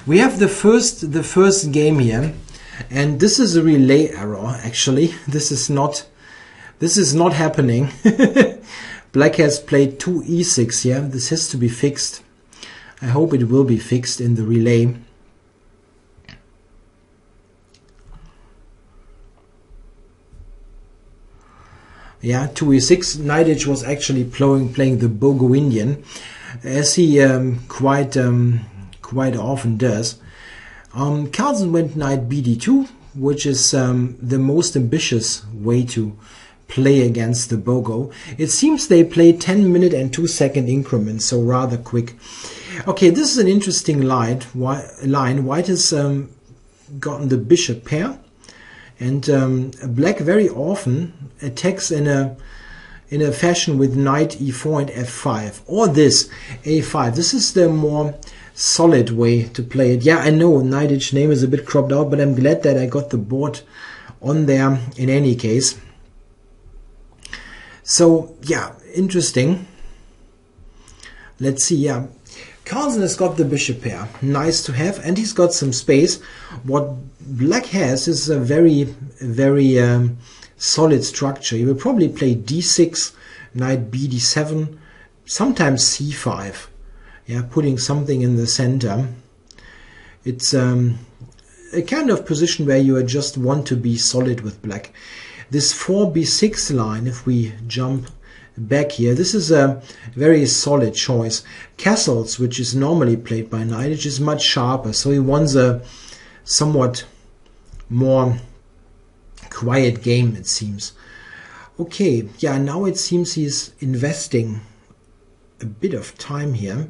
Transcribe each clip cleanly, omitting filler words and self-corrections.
We have the first game here, and this is a relay error. Actually, this is not happening. Black has played 2 e6 here. This has to be fixed. I hope it will be fixed in the relay. Yeah, 2 e6. Knight was actually playing the Bogo Indian, as he quite often does. Carlsen went knight bd2, which is the most ambitious way to play against the Bogo. It seems they play 10-minute and 2-second increments, so rather quick. Okay, this is an interesting line. White has gotten the bishop pair, and Black very often attacks in a fashion with knight e4 and f5, or this a5. This is the more solid way to play it. Yeah, I know knight name is a bit cropped out, but I'm glad that I got the board on there in any case. So yeah, interesting. Let's see. Yeah, Carlsen has got the bishop pair, nice to have, and he's got some space. What Black has is a very solid structure. He will probably play d6, knight bd7, sometimes c5. Yeah, putting something in the center. It's a kind of position where you just want to be solid with Black. This 4b6 line, if we jump back here, this is a very solid choice. Castles, which is normally played by knight, is much sharper, so he wants a somewhat more quiet game, it seems. Okay, yeah, now it seems he's investing a bit of time here,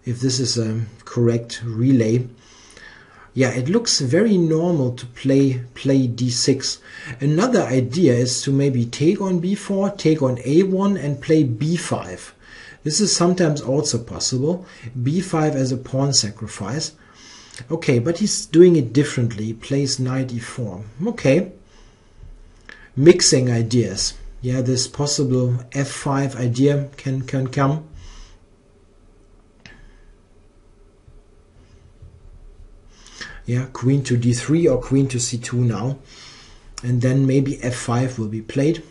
if this is a correct relay. Yeah, it looks very normal to play d6. Another idea is to maybe take on b4, take on a1 and play b5. This is sometimes also possible. b5 as a pawn sacrifice. Okay, but he's doing it differently. He plays knight e4. Okay. Mixing ideas. Yeah, this possible f5 idea can come. Yeah, queen to d3 or queen to c2 now. And then maybe f5 will be played.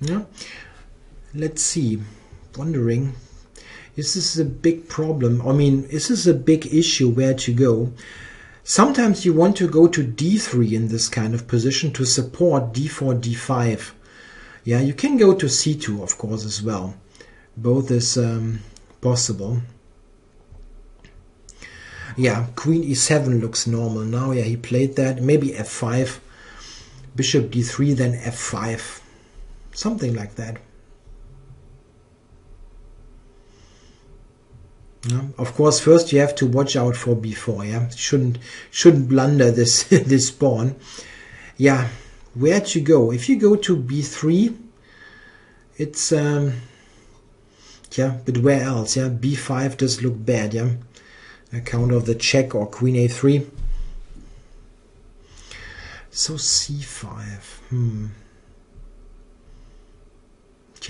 Yeah. Let's see. Wondering, is this a big problem? I mean, is this a big issue where to go? Sometimes you want to go to d3 in this kind of position to support d4, d5. Yeah, you can go to c2, of course, as well. Both is possible. Yeah, queen e7 looks normal now. Yeah, he played that. Maybe f5, bishop d3, then f5. Something like that. Yeah. Of course, first you have to watch out for b4. Yeah, shouldn't blunder this this pawn. Yeah. Where to go? If you go to b3, it's yeah, but where else? Yeah, b5 does look bad. Yeah, account of the check or queen a3. So c5.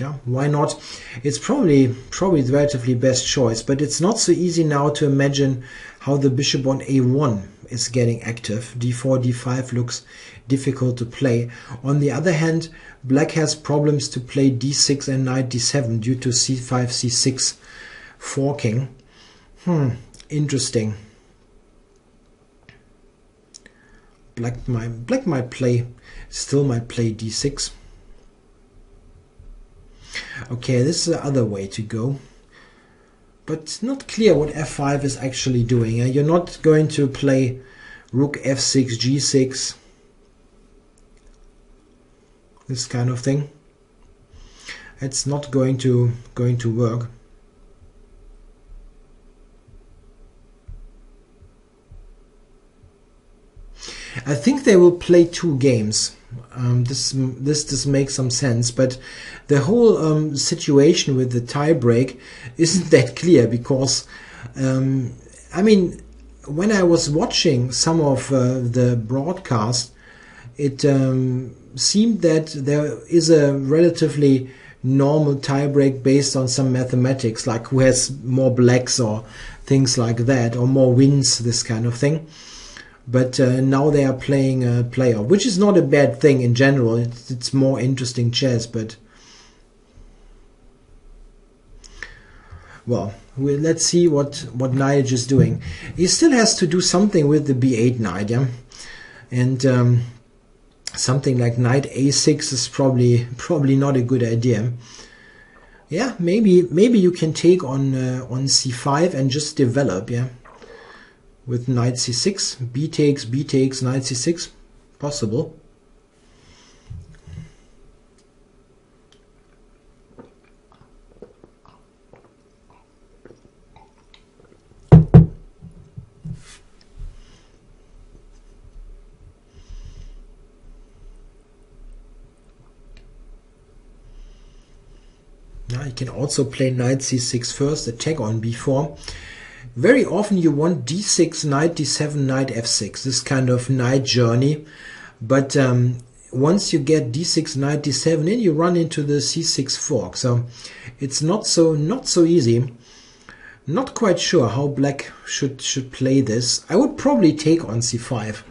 Yeah, why not? It's probably the relatively best choice, but it's not so easy now to imagine how the bishop on a1 is getting active. d4, d5 looks difficult to play. On the other hand, Black has problems to play d6 and knight d7 due to c5, c6 forking. Interesting. Black still might play d6. Okay, this is the other way to go. But it's not clear what f5 is actually doing. You're not going to play rook f6, g6, this kind of thing. It's not going to work. I think they will play 2 games. This makes some sense, but the whole situation with the tie break isn't that clear, because I mean, when I was watching some of the broadcast, it seemed that there is a relatively normal tiebreak based on some mathematics, like who has more blacks or things like that, or more wins, this kind of thing. But now they are playing a playoff, which is not a bad thing in general. It's more interesting chess, but well, let's see what knight is doing. He still has to do something with the b8 knight, yeah, and something like knight a6 is probably not a good idea. Yeah, maybe you can take on c5 and just develop, yeah. With knight c6, b takes, knight c6, possible. Now you can also play knight c6 first, attack on b4. Very often you want d6, knight d7, knight f6, this kind of knight journey. But once you get d6, knight d7 in, you run into the c6 fork. So it's not so easy. Not quite sure how black should play this. I would probably take on c5,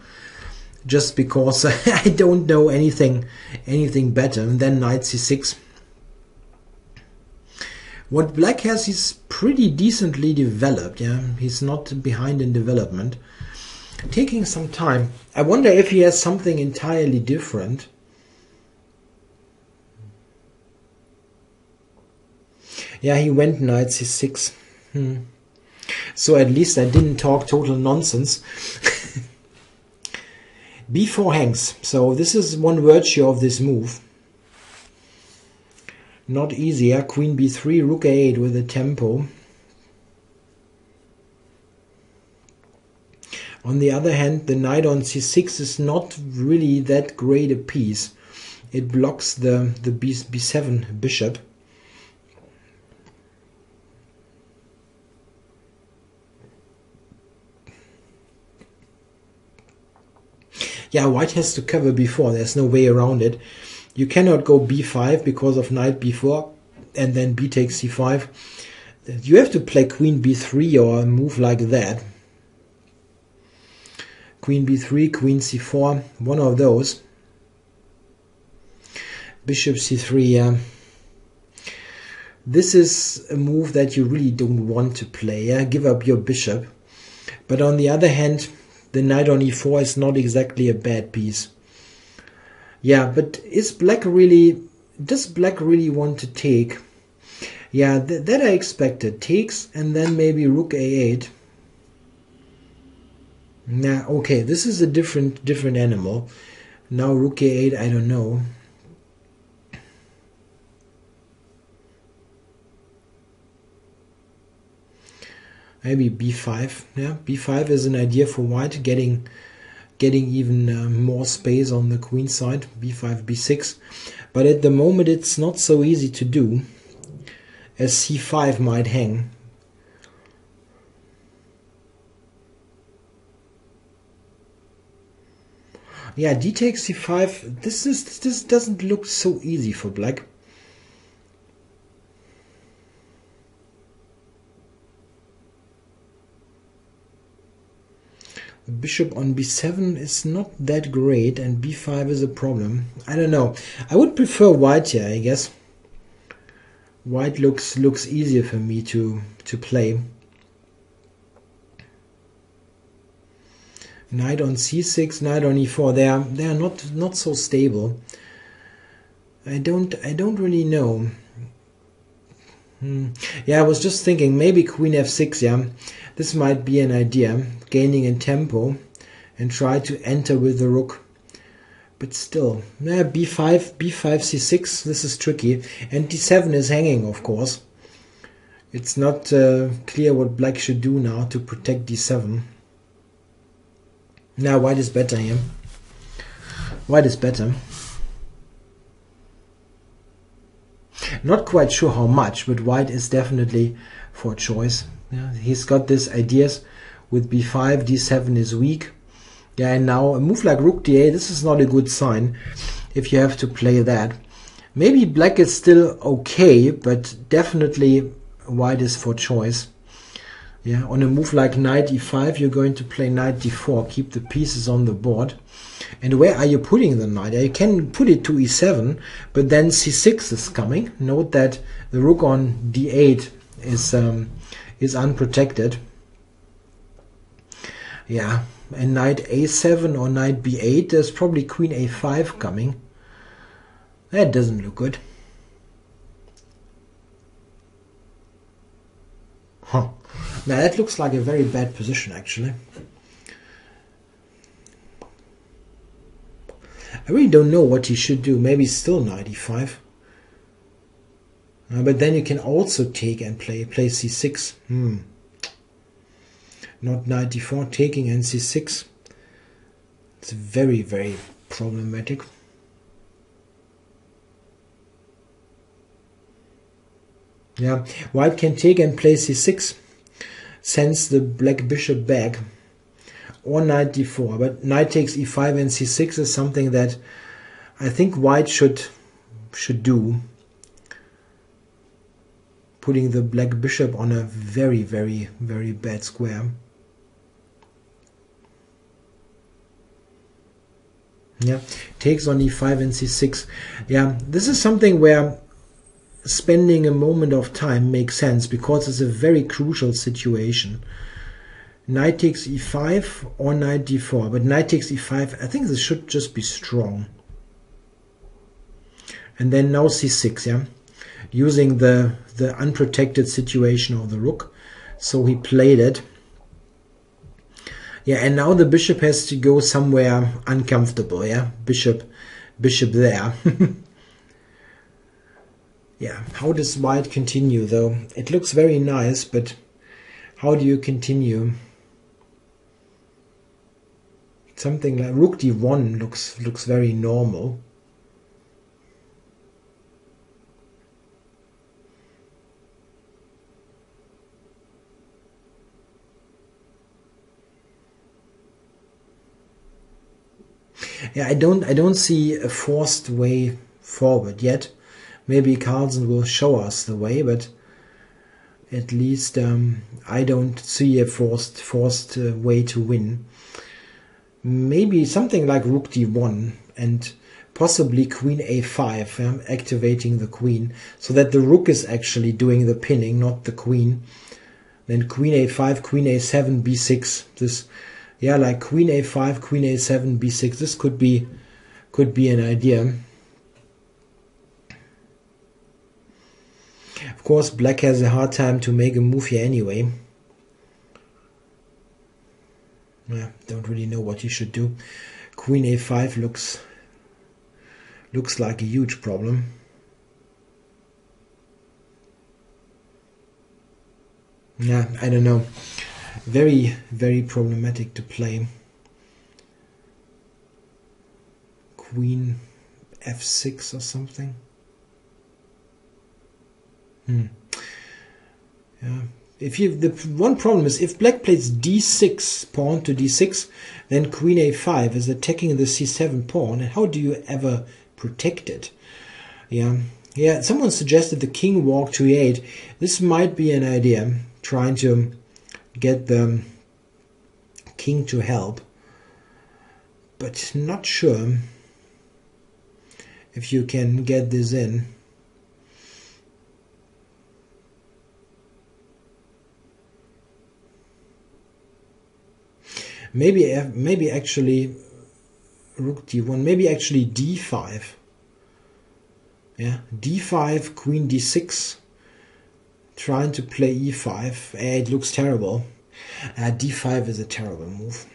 just because I don't know anything better. And then knight c6. What black has is pretty decently developed, yeah. He's not behind in development. Taking some time. I wonder if he has something entirely different. Yeah, he went knight c6. So at least I didn't talk total nonsense. b4 hangs. So this is one virtue of this move. Not easier. Queen b3, rook a8 with a tempo. On the other hand, the knight on c6 is not really that great a piece. It blocks the b7 bishop. Yeah, white has to cover b4. There's no way around it. You cannot go b5 because of knight b4 and then b takes c5. You have to play queen b3 or a move like that. Queen b3, queen c4, one of those. Bishop c3, yeah. This is a move that you really don't want to play, yeah? Give up your bishop. But on the other hand, the knight on e4 is not exactly a bad piece. Yeah, but does black really want to take? Yeah, that I expected. Takes and then maybe rook a8. Nah, okay, this is a different animal. Now rook a8, I don't know. Maybe b5. Yeah, b5 is an idea for white, getting even more space on the queen side. b5, b6. But at the moment it's not so easy to do, as c5 might hang. Yeah, d takes c5. This doesn't look so easy for black. The bishop on b7 is not that great, and b5 is a problem. I don't know. I would prefer white here, I guess. White looks easier for me to play. Knight on c6, knight on e4. They are not so stable. I don't really know. Yeah, I was just thinking maybe queen f6. Yeah, this might be an idea. Gaining in tempo and try to enter with the rook. But still, yeah, b5, c6. This is tricky, and d7 is hanging, of course. It's not clear what black should do now to protect d7. Now white is better here. White is better. Not quite sure how much, but white is definitely for choice. Yeah, he's got these ideas with b5, d7 is weak. Yeah, and now a move like rook d8, this is not a good sign if you have to play that. Maybe black is still okay, but definitely white is for choice. Yeah, on a move like knight e5, you're going to play knight d4, keep the pieces on the board. And where are you putting the knight? You can put it to e7, but then c6 is coming. Note that the rook on d8 is unprotected. Yeah, and knight a7 or knight b8, there's probably queen a5 coming. That doesn't look good. Huh. Now that looks like a very bad position, actually. I really don't know what he should do. Maybe still knight e5. But then you can also take and play c6. Not knight d4, taking and c6. It's very, very problematic. Yeah, white can take and play c6, sends the black bishop back, or knight d4. But knight takes e5 and c6 is something that I think white should do, putting the black bishop on a very, very, very bad square. Yeah, takes on e5 and c6. Yeah, this is something where spending a moment of time makes sense, because it's a very crucial situation. Knight takes e5 or knight d4, but knight takes e5, I think this should just be strong. And then now c6, yeah, using the unprotected situation of the rook. So he played it. Yeah, and now the bishop has to go somewhere uncomfortable, yeah, bishop there. Yeah, how does white continue though? It looks very nice, but how do you continue? Something like rook d1 looks very normal. Yeah, I don't see a forced way forward yet. Maybe Carlsen will show us the way, but at least I don't see a forced way to win. Maybe something like rook d1 and possibly queen a5, activating the queen, so that the rook is actually doing the pinning, not the queen. Then queen a5, queen a7, b6. This, yeah, like queen a5, queen a7, b6. This could be an idea. Of course, black has a hard time to make a move here anyway. Yeah, don't really know what he should do. Queen a5 looks like a huge problem. Yeah, I don't know. Very, very problematic to play. Queen f6 or something. Yeah. The one problem is, if black plays d6, pawn to d6, then queen a5 is attacking the c7 pawn, and how do you ever protect it? Yeah, someone suggested the king walk to e8. This might be an idea, trying to get the king to help, but not sure if you can get this in. Maybe actually rook d1, maybe actually d5. Yeah, d5, queen d6, trying to play e5. It looks terrible. D5 is a terrible move.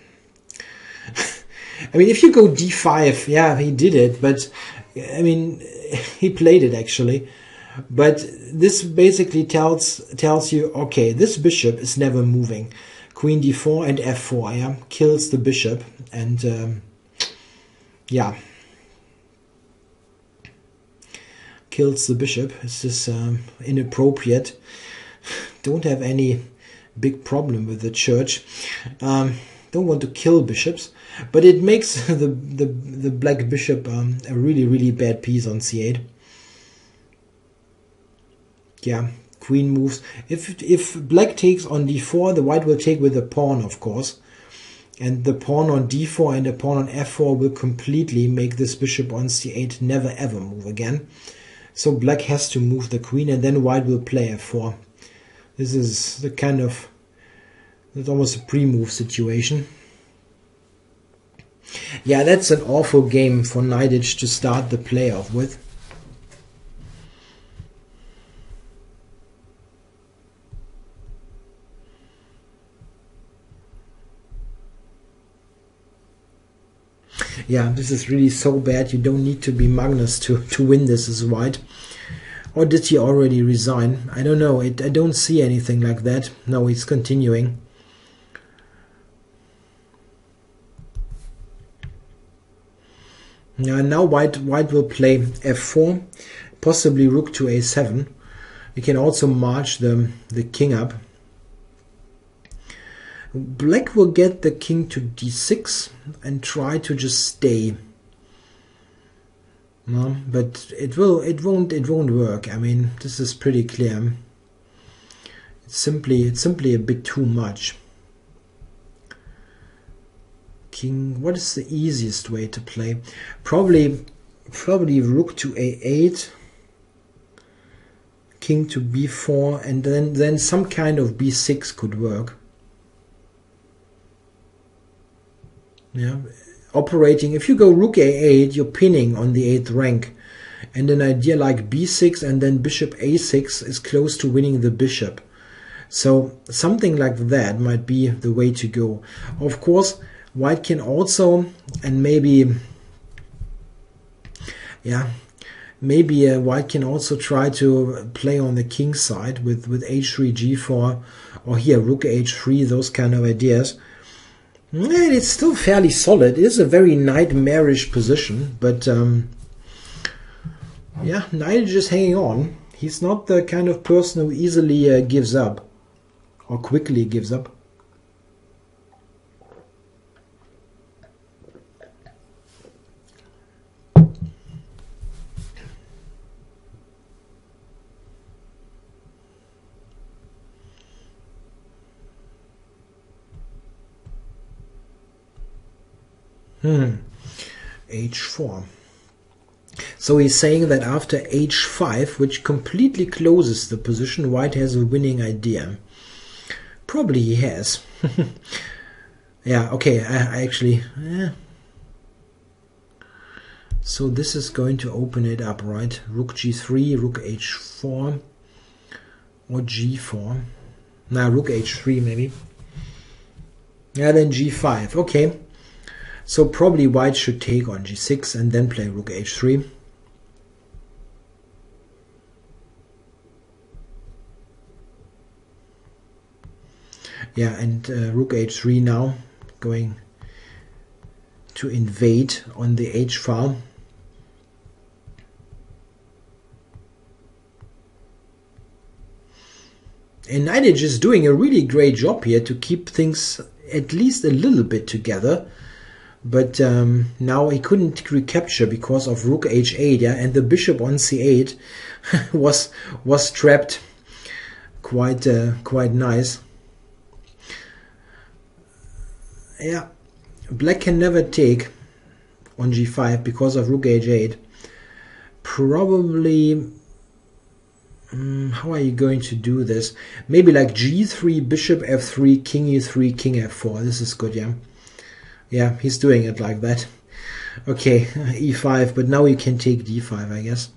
I mean, if you go d5, yeah, he did it, but I mean, he played it actually. But this basically tells you, okay, this bishop is never moving. Queen d4 and f4, yeah, kills the bishop, and yeah, kills the bishop. It's just inappropriate. Don't have any big problem with the church. Don't want to kill bishops, but it makes the black bishop a really, really bad piece on c8. yeah, queen moves. If black takes on d4, the white will take with the pawn, of course. And the pawn on d4 and the pawn on f4 will completely make this bishop on c8 never ever move again. So black has to move the queen, and then white will play f4. This is the kind of, it's almost a pre-move situation. Yeah, that's an awful game for Neidich to start the playoff with. Yeah, this is really so bad. You don't need to be Magnus to win this as white. Or did he already resign? I don't know. I don't see anything like that. No, he's continuing. Yeah, now white will play f4, possibly rook to a7. You can also march the king up. Black will get the king to d6 and try to just stay. No, but it won't work. I mean, this is pretty clear. It's simply a bit too much. King, what is the easiest way to play? Probably rook to a8, king to b4, and then some kind of b6 could work. Yeah, operating, if you go rook a8, you're pinning on the 8th rank, and an idea like b6 and then bishop a6 is close to winning the bishop. So something like that might be the way to go. Of course, white can also, and maybe white can also try to play on the king side with h3, g4, or here rook h3, those kind of ideas. And it's still fairly solid. It is a very nightmarish position, but yeah, Neidich is hanging on. He's not the kind of person who easily gives up or quickly gives up. h4. So he's saying that after h5, which completely closes the position, white has a winning idea. Probably he has. Yeah, okay, I actually... So this is going to open it up, right? Rook g3, rook h4, or g4. Now rook h3 maybe. Yeah, then g5, okay. So probably white should take on g6 and then play rook h3. Yeah, and rook h3 now going to invade on the h file. And Neidich is doing a really great job here to keep things at least a little bit together. But now he couldn't recapture because of rook h8, yeah, and the bishop on c8 was trapped. Quite nice. Yeah, black can never take on g5 because of rook h8. Probably, how are you going to do this? Maybe like g3, bishop f3, king e3, king f4. This is good, yeah. Yeah, he's doing it like that. Okay, e5, but now you can take d5, I guess.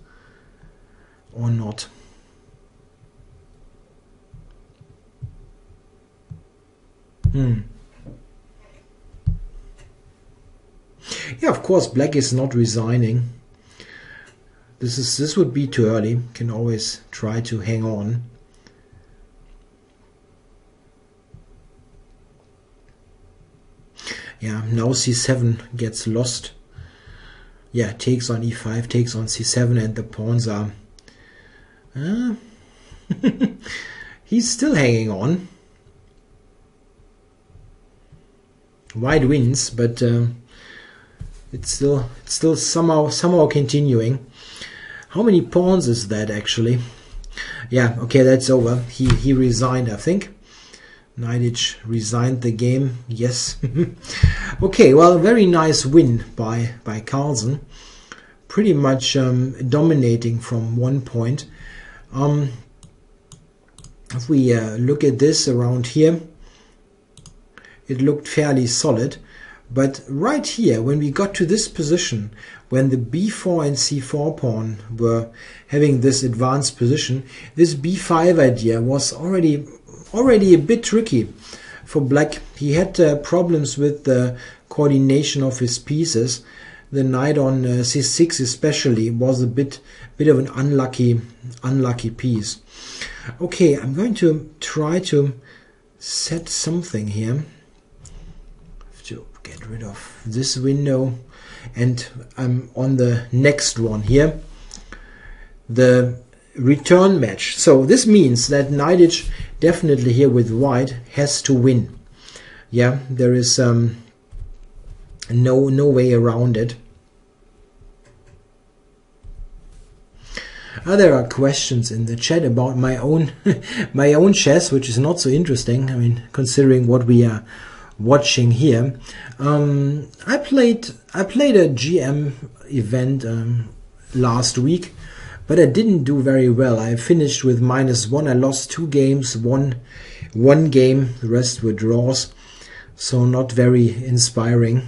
Or not. Yeah, of course, black is not resigning. This would be too early. Can always try to hang on. Yeah, now c7 gets lost. Yeah, takes on e5, takes on c7, and the pawns are... he's still hanging on. White wins, but it's still somehow continuing. How many pawns is that actually? Yeah, okay, that's over. He resigned, I think. Knight resigned the game. Yes. Okay, well, very nice win by Carlsen. Pretty much dominating from 1 point. If we look at this around here, it looked fairly solid. But right here, when we got to this position, when the b4 and c4 pawn were having this advanced position, this b5 idea was already a bit tricky for black. He had problems with the coordination of his pieces. The knight on c6 especially was a bit of an unlucky piece. Okay, I'm going to try to set something here to get rid of this window, and I'm on the next one here, the return match. So this means that knight definitely here with white has to win. Yeah, there is no way around it. There are questions in the chat about my own my own chess, which is not so interesting. I mean, considering what we are watching here. I played a GM event last week, but I didn't do very well. I finished with -1. I lost 2 games, one game, the rest were draws, so not very inspiring.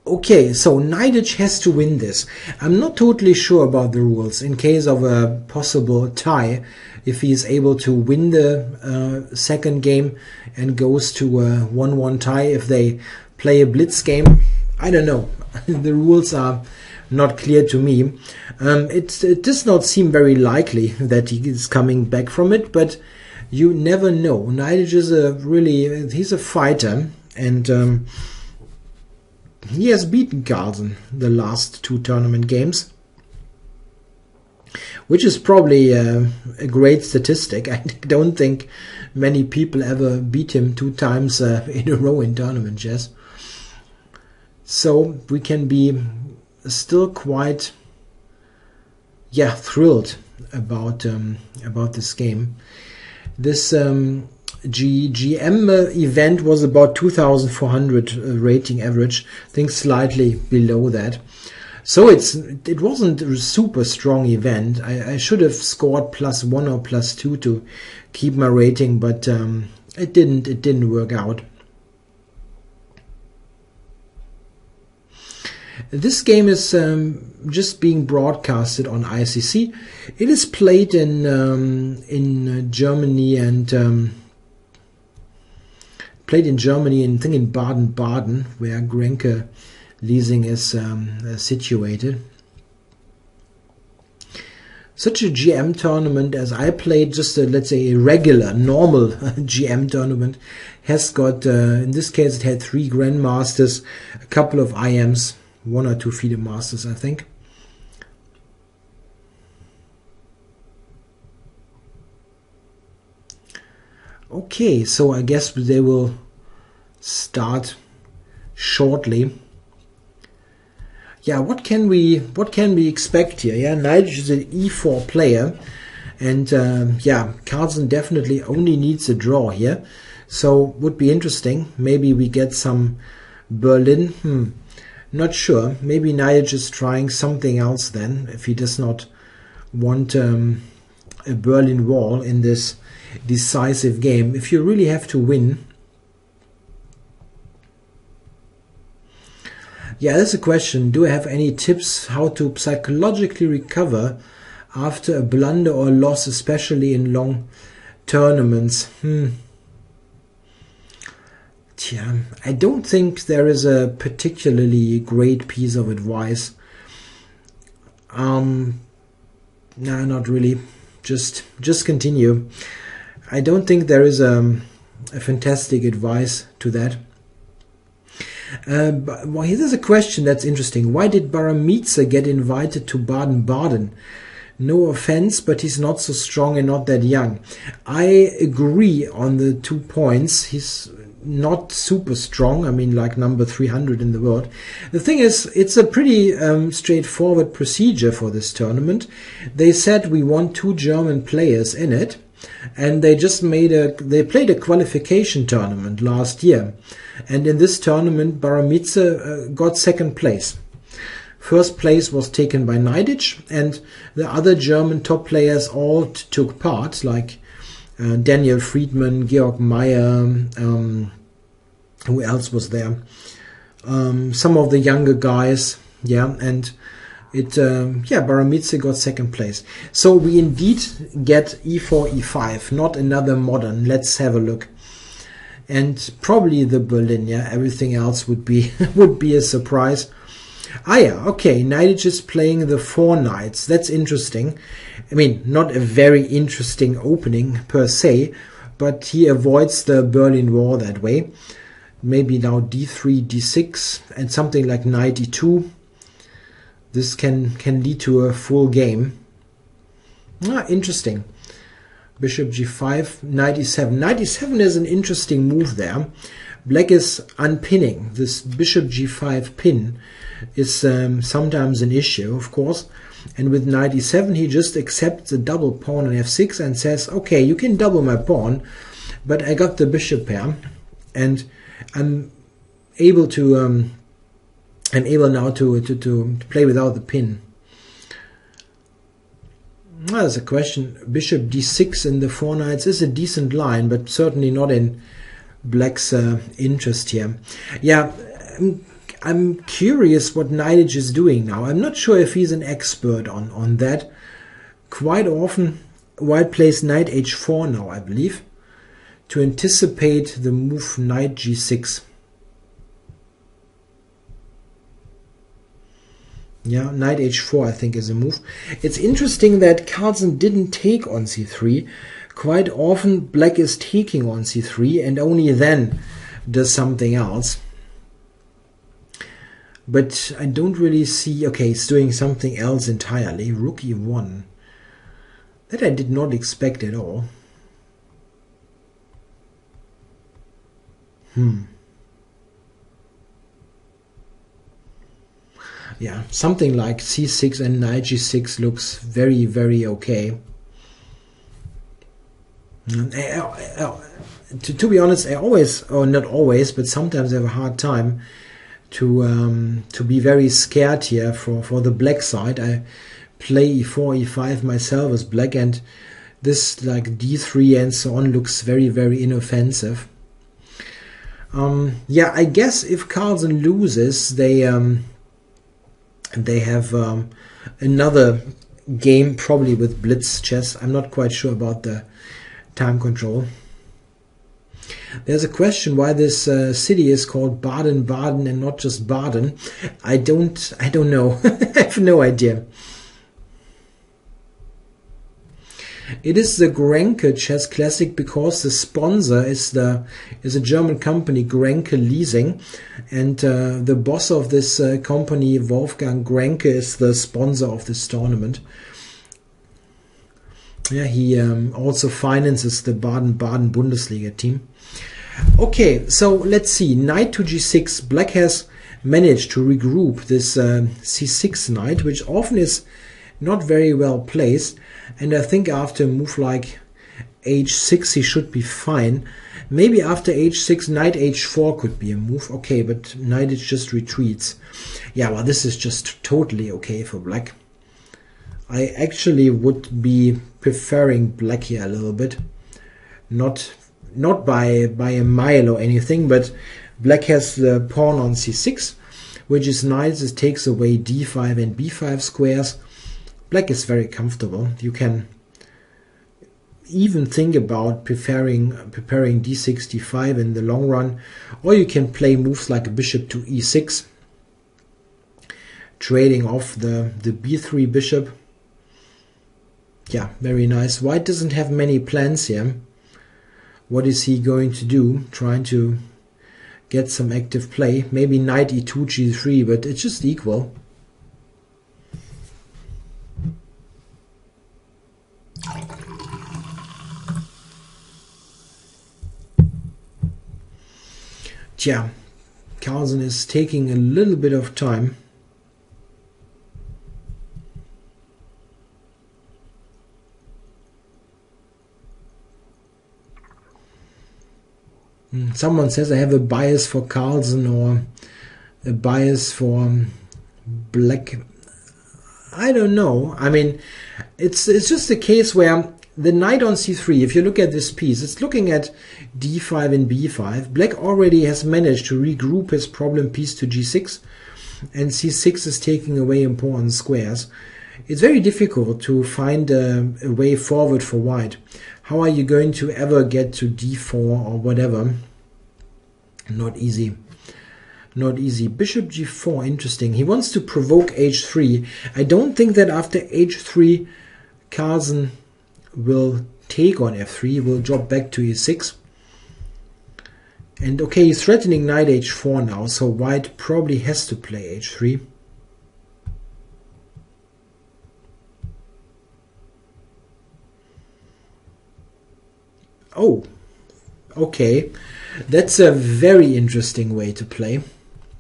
Okay, so knight has to win this. I'm not totally sure about the rules in case of a possible tie. If he is able to win the second game and goes to a 1-1 tie, if they play a blitz game, I don't know. The rules are not clear to me. It does not seem very likely that he is coming back from it, but you never know. Knight is he's a fighter, and he has beaten Carlsen the last 2 tournament games, which is probably a great statistic. I don't think many people ever beat him 2 times in a row in tournament chess. So we can be still quite thrilled about this game. This GM event was about 2,400 rating average, I think slightly below that. So it wasn't a super strong event. I should have scored +1 or +2 to keep my rating, but it didn't work out. This game is just being broadcasted on ICC. It is played in Germany and played in Germany and I think in Baden-Baden, where GRENKE Classic is situated. Such a GM tournament as I played, just let's say a regular, normal GM tournament, has got, in this case it had 3 Grandmasters, a couple of IMs, 1 or 2 FIDE Masters, I think. Okay, so I guess they will start shortly. Yeah, what can we expect here? Yeah, knight is an e4 player, and Carlsen definitely only needs a draw here. So would be interesting. Maybe we get some Berlin. Not sure. Maybe knight is trying something else then, if he does not want a Berlin wall in this decisive game. If you really have to win. Yeah, that's a question. Do I have any tips how to psychologically recover after a blunder or loss, especially in long tournaments? I don't think there is a particularly great piece of advice. No, not really. Just continue. I don't think there is a fantastic advice to that. Well, here's a question that's interesting. Why did Baramitsa get invited to Baden-Baden? No offense, but he's not so strong and not that young. I agree on the 2 points. not super strong. I mean, like number 300 in the world. The thing is, it's a pretty straightforward procedure for this tournament. They said we want 2 German players in it, and they just they played a qualification tournament last year, and in this tournament Baramitze got second place. First place was taken by Neidic, and the other German top players all took part, like Daniel Friedman, Georg Meyer, who else was there? Some of the younger guys, yeah, and Baramitze got second place. So we indeed get e4, e5, not another modern. Let's have a look. And probably the Berlin, yeah, everything else would be would be a surprise. Ah yeah, okay, Neidic is playing the 4 knights. That's interesting. I mean, not a very interesting opening per se, but he avoids the Berlin Wall that way. Maybe now d3, d6, and something like knight e2. This can lead to a full game. Ah, interesting. Bishop g5, knight e7. Knight e7 is an interesting move there. Black is unpinning. This bishop g5 pin is sometimes an issue, of course. And with knight e7, he just accepts a double pawn on f6 and says, okay, you can double my pawn, but I got the bishop pair, and I'm able now to play without the pin. Well, there's a question. Bishop d6 in the 4 knights is a decent line, but certainly not in Black's interest here. Yeah, I'm curious what Neidic is doing now. I'm not sure if he's an expert on that. Quite often, White plays knight h4 now, I believe, to anticipate the move knight g6. Yeah, knight h4 I think is a move. It's interesting that Carlsen didn't take on c3. Quite often Black is taking on c3 and only then does something else. But I don't really see... Okay, he's doing something else entirely. Rook e1. That I did not expect at all. Yeah, something like c6 and knight g6 looks very, very okay. To be honest, I always, or not always, but sometimes I have a hard time to be very scared here for the black side. I play e4, e5 myself as black, and this like d3 and so on looks very, very inoffensive. Yeah, I guess if Carlsen loses, they have another game probably with blitz chess. I'm not quite sure about the time control. There's a question why this city is called Baden-Baden and not just Baden. I don't know. I have no idea. It is the GRENKE Chess Classic because the sponsor is a German company, GRENKE Leasing, and the boss of this company, Wolfgang Grenke, is the sponsor of this tournament. Yeah, he also finances the Baden-Baden Bundesliga team. Okay, so let's see. Knight to g6. Black has managed to regroup this c6 knight, which often is not very well placed. And I think after a move like h6 he should be fine. Maybe after h6 knight h4 could be a move. Okay, but knight it just retreats. Yeah, well, this is just totally okay for black. I actually would be preferring black here a little bit. Not by a mile or anything, but black has the pawn on c6, which is nice. It takes away d5 and b5 squares. Black is very comfortable. You can even think about preparing d6, d5 in the long run, or you can play moves like bishop to e6, trading off the b3 bishop. Yeah, very nice. White doesn't have many plans here. What is he going to do? Trying to get some active play. Maybe knight e2, g3, but it's just equal. Tja, Carlsen is taking a little bit of time. Someone says I have a bias for Carlsen or a bias for black. I don't know. I mean, it's just a case where the knight on c3, if you look at this piece, it's looking at d5 and b5. Black already has managed to regroup his problem piece to g6, and c6 is taking away important squares. It's very difficult to find a way forward for white. How are you going to ever get to d4 or whatever? Not easy. Not easy. Bishop g4, interesting. He wants to provoke h3. I don't think that after h3, Carlsen will take on f3. He will drop back to e6. And okay, he's threatening knight h4 now, so white probably has to play h3. Oh, okay. That's a very interesting way to play.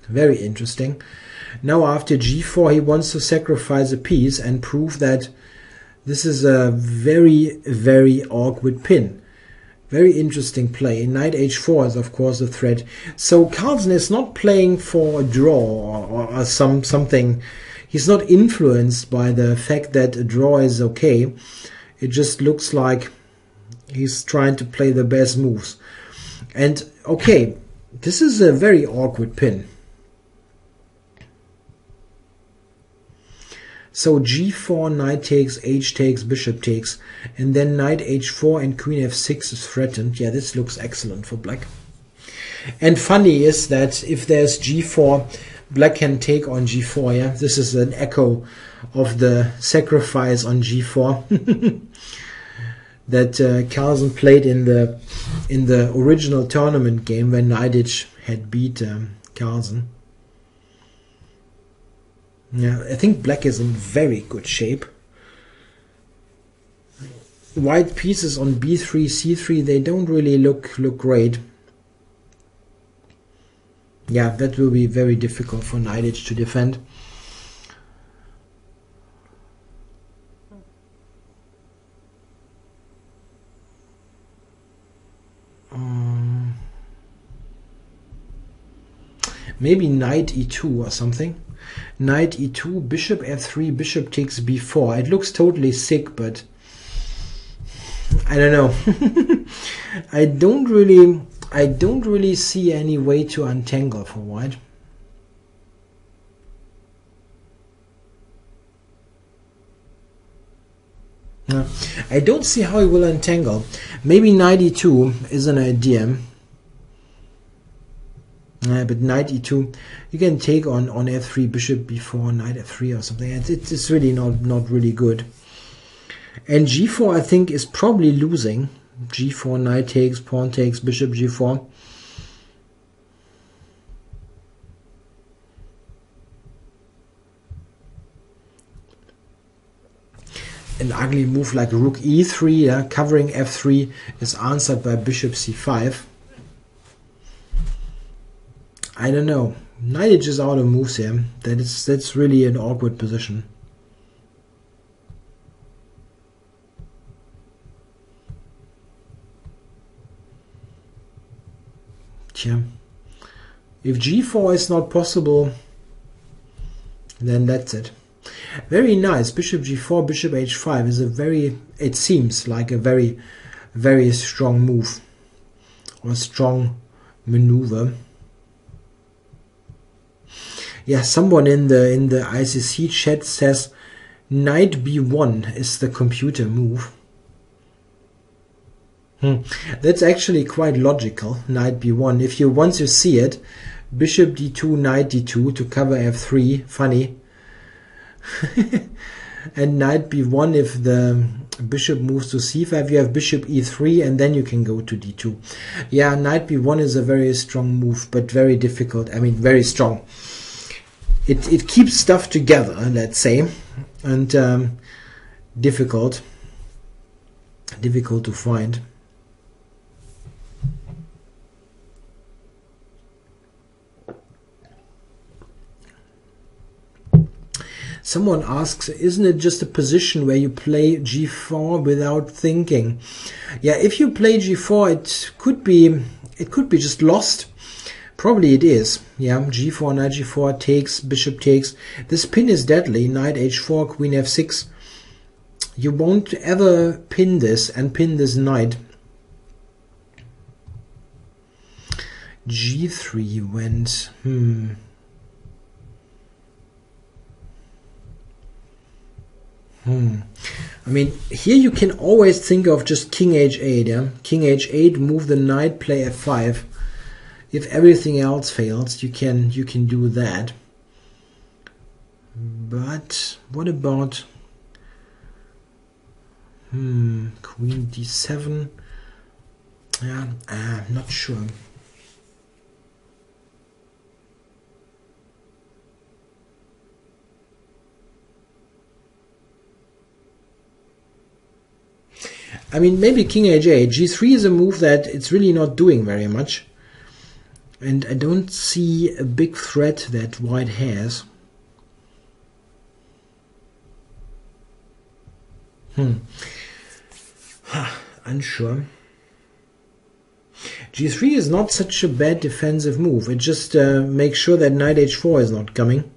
Very interesting. Now after g4 he wants to sacrifice a piece and prove that this is a very, very awkward pin. Very interesting play. Knight h4 is of course a threat. So Carlsen is not playing for a draw or something. He's not influenced by the fact that a draw is okay. It just looks like he's trying to play the best moves. And okay, this is a very awkward pin. So g4, knight takes, h takes, bishop takes, and then knight h4 and queen f6 is threatened. Yeah, this looks excellent for black. And funny is that if there's g4, black can take on g4. Yeah, this is an echo of the sacrifice on g4 that Carlsen played in the original tournament game when Neidich had beat Carlsen. Yeah, I think black is in very good shape. White pieces on b3, c3, they don't really look great. Yeah, that will be very difficult for Neidich to defend. Maybe knight e2 or something. Knight e2, bishop f3, bishop takes b4. It looks totally sick, but I don't know. I don't really see any way to untangle for white. I don't see how he will untangle. Maybe knight e2 is an idea. But knight e2, you can take on f3, bishop b4, knight f3 or something. It's really not really good. And g4 I think is probably losing. g4, knight takes, pawn takes, bishop g4. An ugly move like rook e3, yeah, covering f3 is answered by bishop c5. I don't know. Neidich is out of moves here. That's really an awkward position. Tja. If g4 is not possible, then that's it. Very nice. Bishop g4, bishop h5 is a very, it seems like a very, very strong move or strong maneuver. Yeah, someone in the ICC chat says knight b1 is the computer move. That's actually quite logical. Knight b1. If you once you see it, bishop d2, knight d2 to cover f3. Funny. And knight b1, if the bishop moves to c5, you have bishop e3, and then you can go to d2. Yeah, knight b1 is a very strong move, but very difficult. I mean, very strong. It keeps stuff together, let's say, and difficult to find. Someone asks, isn't it just a position where you play g4 without thinking? Yeah, if you play g4, it could be just lost. Probably it is. Yeah, g4, knight g4 takes, bishop takes. This pin is deadly. Knight h4, queen f6. You won't ever pin this and pin this knight. g3 went. I mean, here you can always think of just king h8. Yeah, king h8, move the knight, play f5. If everything else fails, you can do that. But what about queen d7? Yeah, I'm not sure. I mean, maybe king h8. g3 is a move that it's really not doing very much. And I don't see a big threat that white has. Unsure. g3 is not such a bad defensive move. It just makes sure that knight h4 is not coming.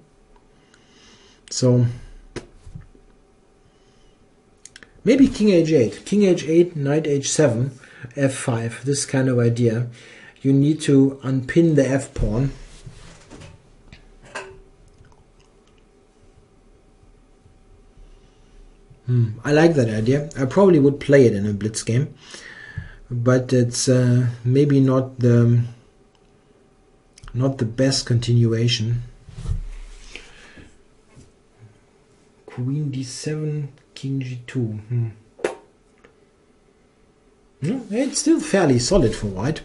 So maybe king h8, knight h7, f5, this kind of idea. You need to unpin the f-pawn. I like that idea. I probably would play it in a blitz game, but it's maybe not the best continuation. Queen d7, king g2. No, it's still fairly solid for white.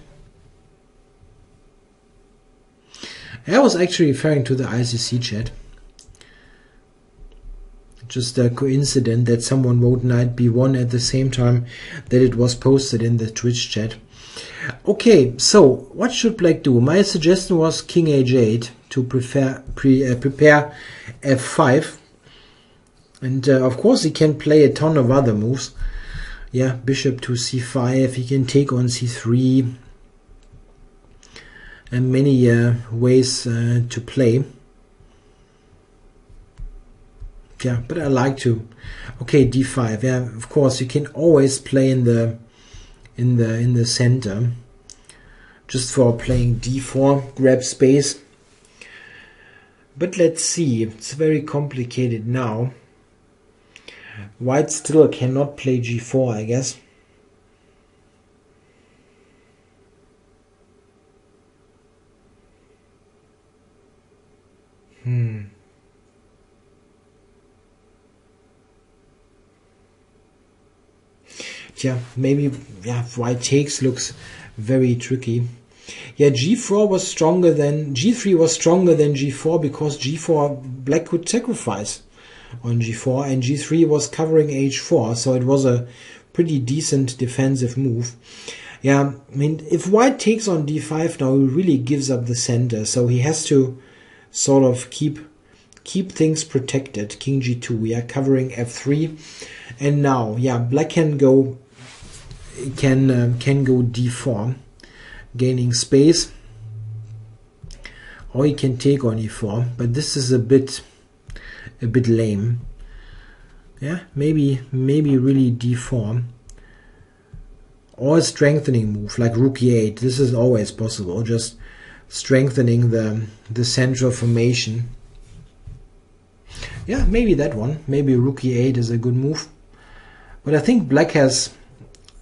I was actually referring to the ICC chat. Just a coincidence that someone wrote knight b1 at the same time that it was posted in the Twitch chat. Okay, so what should black do? My suggestion was king h8 to prepare f5. And of course he can play a ton of other moves. Yeah, bishop to c5, he can take on c3. And many ways to play. Yeah, but I like to. Okay, d5. Yeah, of course you can always play in the center. Just for playing d4, grab space. But let's see. It's very complicated now. White still cannot play g4, I guess. Yeah, maybe white takes looks very tricky. Yeah, g4 was stronger than g3 was stronger than g4 because g4 black could sacrifice on g4 and g3 was covering h4, so it was a pretty decent defensive move. Yeah, I mean, if white takes on d5 now, he really gives up the center, so he has to sort of keep things protected. King g2, we are covering f3, and now black can go d4, gaining space, or he can take on e4, but this is a bit lame. Yeah, maybe really d4, or a strengthening move like rook e8. This is always possible, just strengthening the central formation. Yeah, maybe that one. Maybe rook e8 is a good move. But I think black has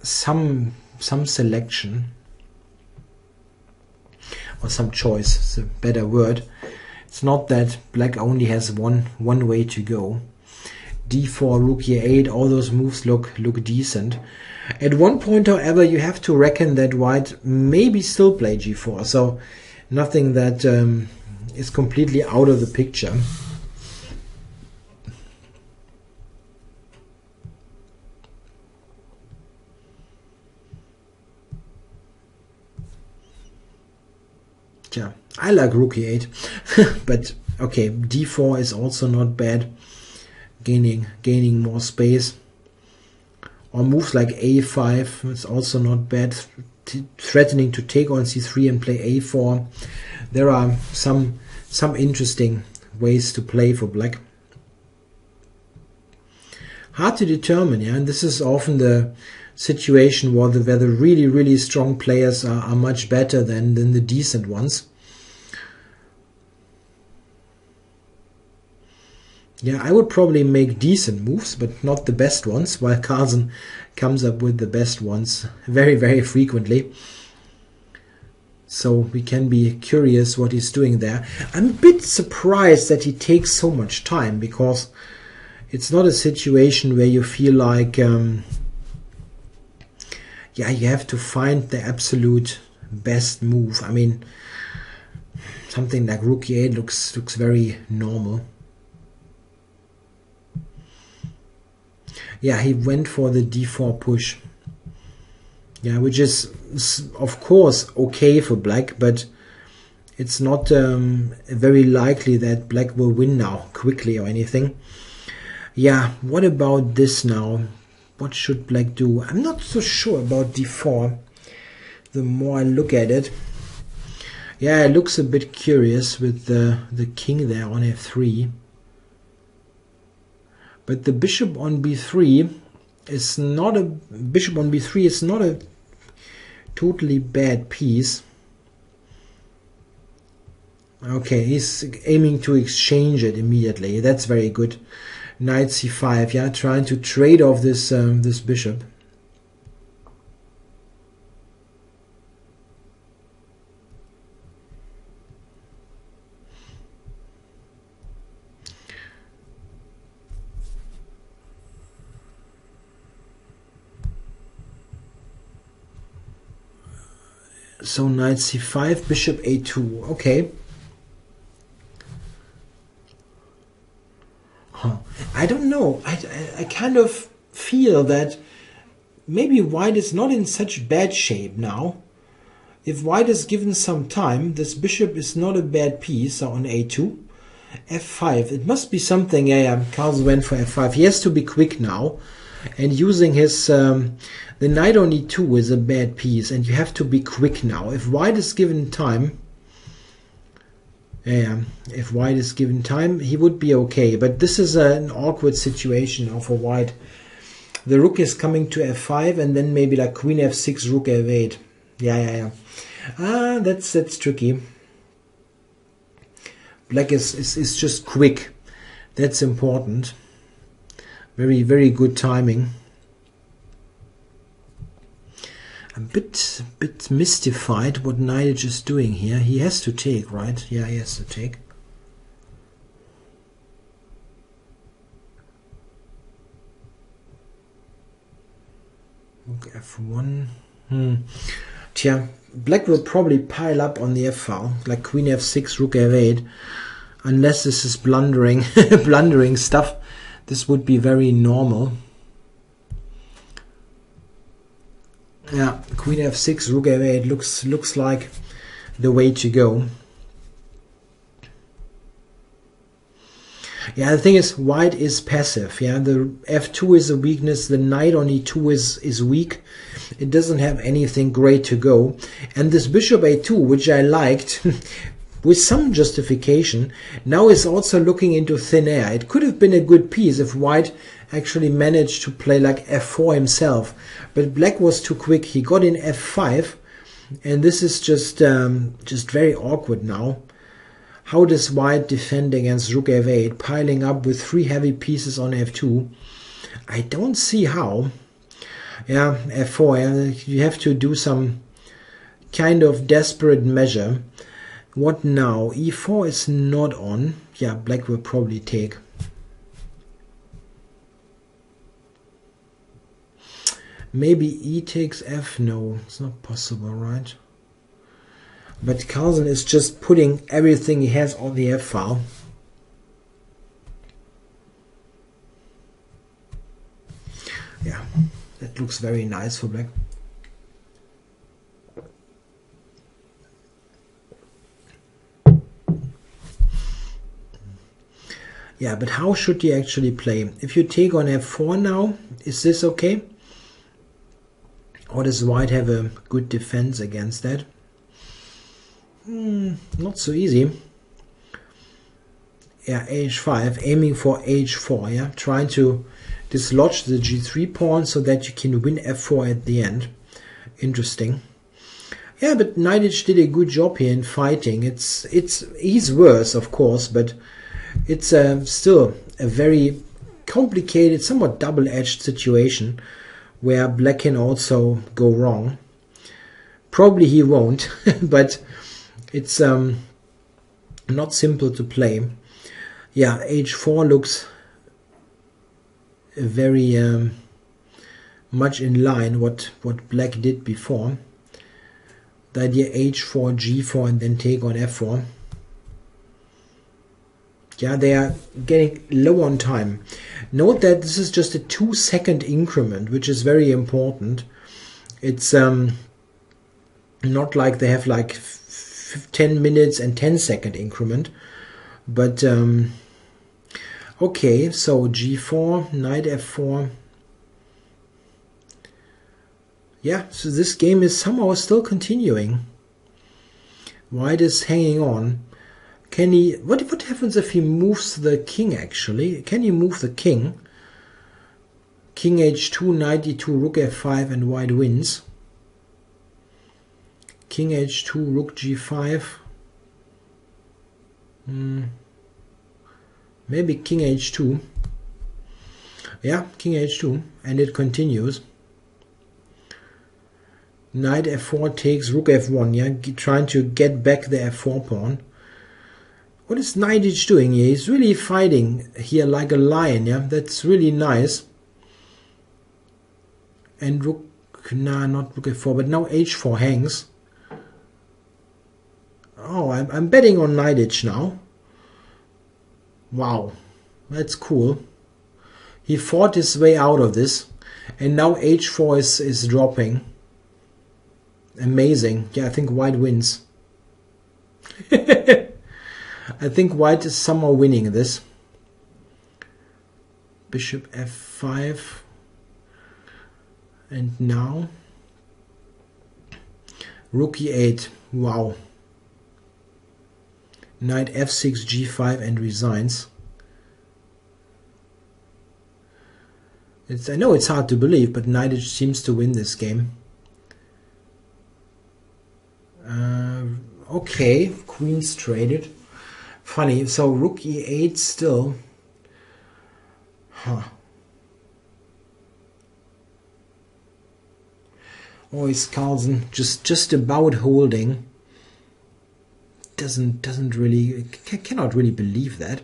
some selection, or some choice, it's a better word. It's not that black only has one way to go. d4, rook e8, all those moves look decent. At one point, however, you have to reckon that white maybe still play g4, so nothing that is completely out of the picture. Yeah, I like rook e8, but okay, d4 is also not bad. gaining more space. Or moves like a5, it's also not bad. Threatening to take on c3 and play a4. There are some interesting ways to play for black. Hard to determine, yeah. And this is often the situation where the really strong players are much better than the decent ones. Yeah, I would probably make decent moves, but not the best ones, while Carlsen comes up with the best ones very frequently. So we can be curious what he's doing there. I'm a bit surprised that he takes so much time, because it's not a situation where you feel like, yeah, you have to find the absolute best move. I mean, something like rook e8 looks very normal. Yeah, he went for the d4 push. Yeah, which is of course okay for black, but it's not very likely that black will win now quickly or anything. Yeah, what about this now? What should black do? I'm not so sure about d4. The more I look at it, yeah, it looks a bit curious with the king there on f3. But the bishop on b3 is not a totally bad piece. Okay, he's aiming to exchange it immediately. That's very good. Knight c5, yeah, trying to trade off this this bishop. So knight c5, bishop a2. Okay. I don't know. I kind of feel that maybe white is not in such bad shape now. If white is given some time, this bishop is not a bad piece on a2. f5. It must be something. Yeah, Carlsen went for f5. He has to be quick now. And using his... the knight on e2 is a bad piece, and you have to be quick now. If white is given time... Yeah, if white is given time, he would be okay. But this is an awkward situation now for white. The rook is coming to f5, and then maybe like queen f6, rook f8. Yeah. That's tricky. Black is just quick. That's important. Very good timing. I'm a bit mystified what knight is doing here. He has to take, right? Yeah, he has to take. Rook f1. Tja, black will probably pile up on the f file, like queen f6, rook f8, unless this is blundering blundering stuff. This would be very normal. Yeah, queen f6, rook f8 looks like the way to go. Yeah, the thing is, white is passive. Yeah, the f2 is a weakness. The knight on e2 is weak. It doesn't have anything great to go. And this bishop a2, which I liked with some justification, now is also looking into thin air. It could have been a good piece if white actually managed to play like f4 himself. But black was too quick. He got in f5, and this is just very awkward now. How does white defend against rook f8, piling up with 3 heavy pieces on f2? I don't see how. Yeah, f4, yeah, you have to do some kind of desperate measure. What now? e4 is not on. Yeah, black will probably take. Maybe e takes f. No, it's not possible, right? But Carlsen is just putting everything he has on the f file. Yeah, that looks very nice for black. Yeah, but how should you actually play? If you take on f4 now, is this okay? Or does white have a good defense against that? Not so easy. Yeah, h5, aiming for h4, yeah? Trying to dislodge the g3 pawn so that you can win f4 at the end. Interesting. Yeah, but Knightage did a good job here in fighting. He's worse, of course, but it's still a very complicated, somewhat double-edged situation where black can also go wrong. Probably he won't, but it's not simple to play. Yeah, h4 looks very much in line what black did before. The idea h4, g4, and then take on f4. Yeah, they are getting low on time. Note that this is just a 2-second increment, which is very important. It's not like they have like 10 minutes and 10-second increment. But okay, so g4, knight f4. Yeah, so this game is somehow still continuing. White is hanging on. Can he... What happens if he moves the king, actually? Can he move the king? King h2, knight e2, rook f5, and white wins. King h2, rook g5. Maybe king h2. Yeah, king h2. And it continues. Knight f4 takes rook f1, yeah, trying to get back the f4 pawn. What is Knightage doing here? He's really fighting here like a lion, yeah, that's really nice. And rook, nah, not rook f4, but now h4 hangs. Oh, I'm betting on Knightage now. Wow, that's cool. He fought his way out of this, and now h4 is dropping. Amazing. Yeah, I think white wins. I think white is somehow winning this. Bishop f5. And now rook e8. Wow. Knight f6, g5, and resigns. I know it's hard to believe, but Knightage seems to win this game. Okay, queen's traded. Funny, so rook e8 still. Huh. Oh, is Carlsen just about holding. Doesn't really, cannot really believe that.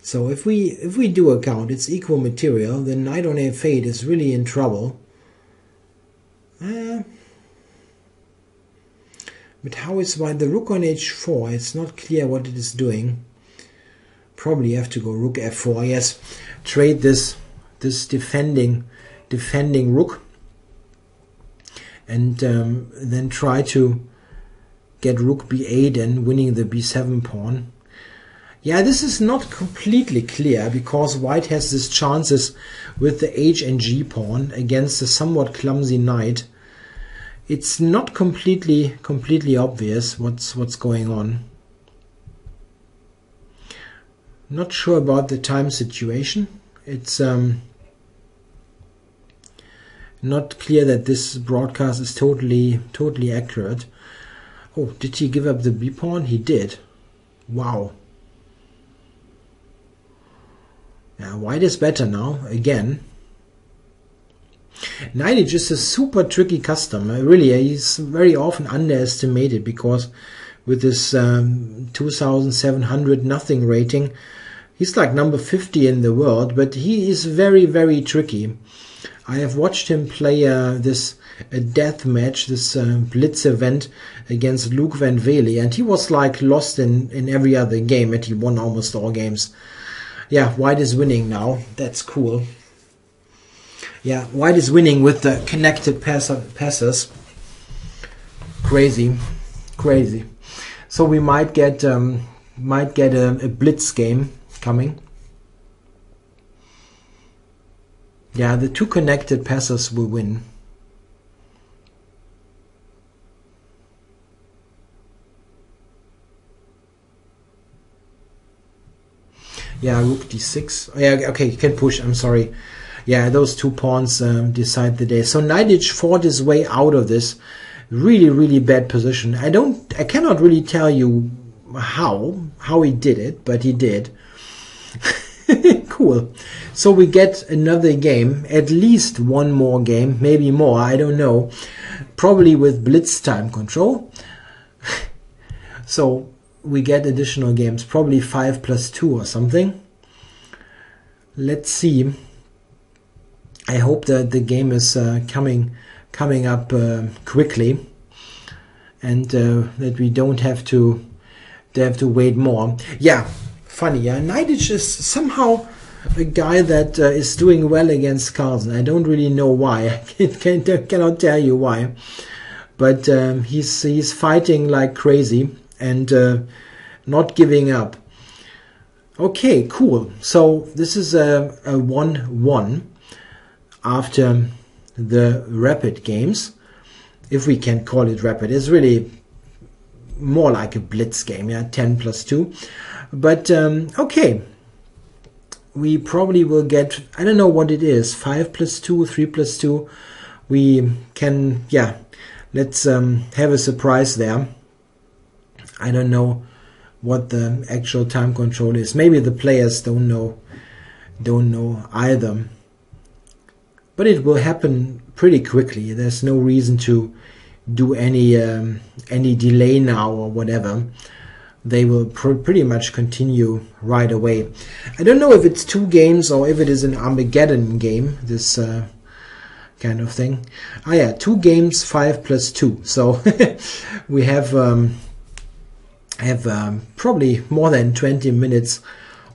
So if we do a count, it's equal material. The knight on f8 is really in trouble. But how is white? The rook on h4, it's not clear what it is doing. Probably have to go rook f4. Yes, trade this defending rook, and then try to get rook b8 and winning the b7 pawn. Yeah, this is not completely clear because white has these chances with the h and g pawn against a somewhat clumsy knight. It's not completely obvious what's going on. Not sure about the time situation. It's not clear that this broadcast is totally accurate. Oh, did he give up the b pawn? He did. Wow. Yeah, white is better now, again. Knightage is a super tricky custom. Really, he's very often underestimated because with this 2,700 nothing rating, he's like number 50 in the world, but he is very tricky. I have watched him play a death match, this Blitz event against Luke Van Vele, and he was like lost in every other game, and he won almost all games. Yeah, white is winning now. That's cool. Yeah, white is winning with the connected passes. Crazy. So we might get a blitz game coming. Yeah, the two connected passers will win. Yeah, rook d6. Oh, yeah, okay, you can push. I'm sorry. Yeah, those two pawns decide the day. So Knight fought his way out of this really, really bad position. I cannot really tell you how he did it, but he did. Cool. So we get another game, at least one more game, maybe more, I don't know. Probably with blitz time control. So we get additional games, probably 5+2 or something. Let's see. I hope that the game is coming up quickly, and that we don't have to wait more. Yeah, funny. Yeah, Knightage is somehow a guy that is doing well against Carlsen. I don't really know why. I cannot tell you why, but he's fighting like crazy and not giving up. Okay, cool. So this is a 1-1 after the rapid games, if we can call it rapid. It's really more like a blitz game, yeah, 10+2. But okay, we probably will get, I don't know what it is, 5+2, 3+2. We can, yeah, let's have a surprise there. I don't know what the actual time control is. Maybe the players don't know either. But it will happen pretty quickly. There's no reason to do any delay now or whatever. They will pretty much continue right away. I don't know if it's 2 games or if it is an Armageddon game, this kind of thing. Ah yeah, 2 games, 5+2. So we have probably more than 20 minutes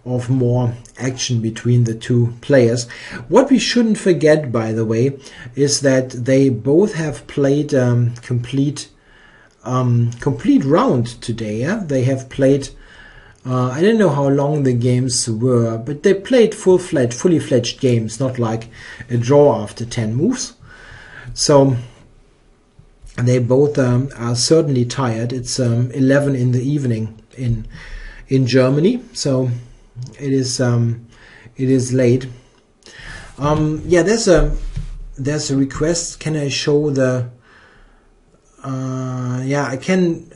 of more action between the two players. What we shouldn't forget, by the way, is that they both have played complete round today. Yeah? They have played, I don't know how long the games were, but they played fully fledged games, not like a draw after 10 moves. So they both are certainly tired. It's 11 in the evening in Germany, so it is late. Yeah, there's a request. Can I show the? Yeah, I can.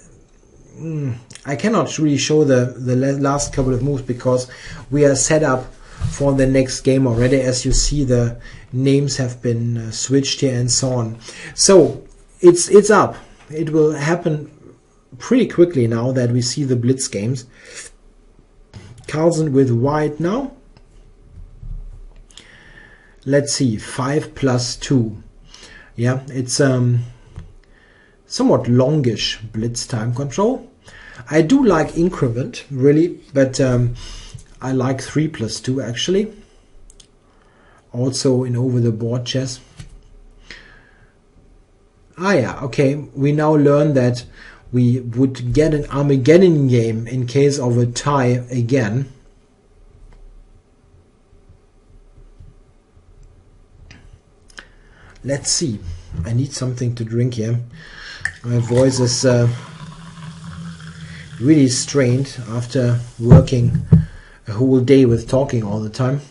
I cannot really show the last couple of moves because we are set up for the next game already. As you see, the names have been switched here and so on. So it's up. It will happen pretty quickly now that we see the blitz games. Carlsen with white now. Let's see, 5+2. Yeah, it's somewhat longish blitz time control. I do like increment, really, but I like 3+2 actually. Also in over the board chess. Ah yeah, okay, we now learn that we would get an Armageddon game in case of a tie again. Let's see. I need something to drink here. My voice is really strained after working a whole day with talking all the time.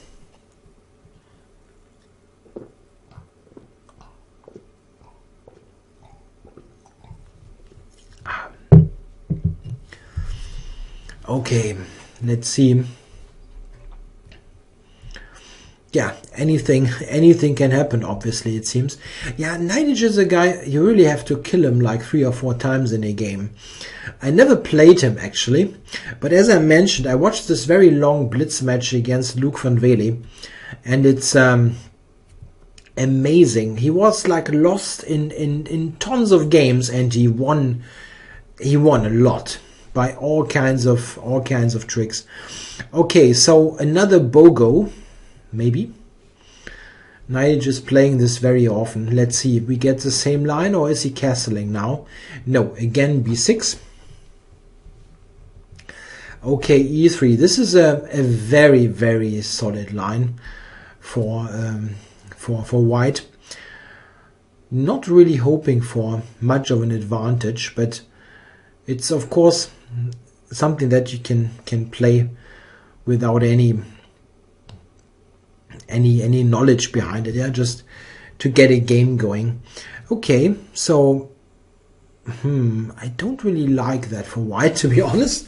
Okay, let's see. Yeah, anything can happen, obviously, it seems. Yeah, Knightage is a guy, you really have to kill him like 3 or 4 times in a game. I never played him, actually. But as I mentioned, I watched this very long blitz match against Luc van Vele. And it's amazing. He was like lost in tons of games, and he won a lot by all kinds of tricks. Okay, so another BOGO. Maybe. Knightage is playing this very often. Let's see if we get the same line, or is he castling now? No, again b6. Okay, e3. This is a very, very solid line for white. Not really hoping for much of an advantage, but it's of course something that you can play without any knowledge behind it. Yeah, just to get a game going. Okay, so I don't really like that for white, to be honest,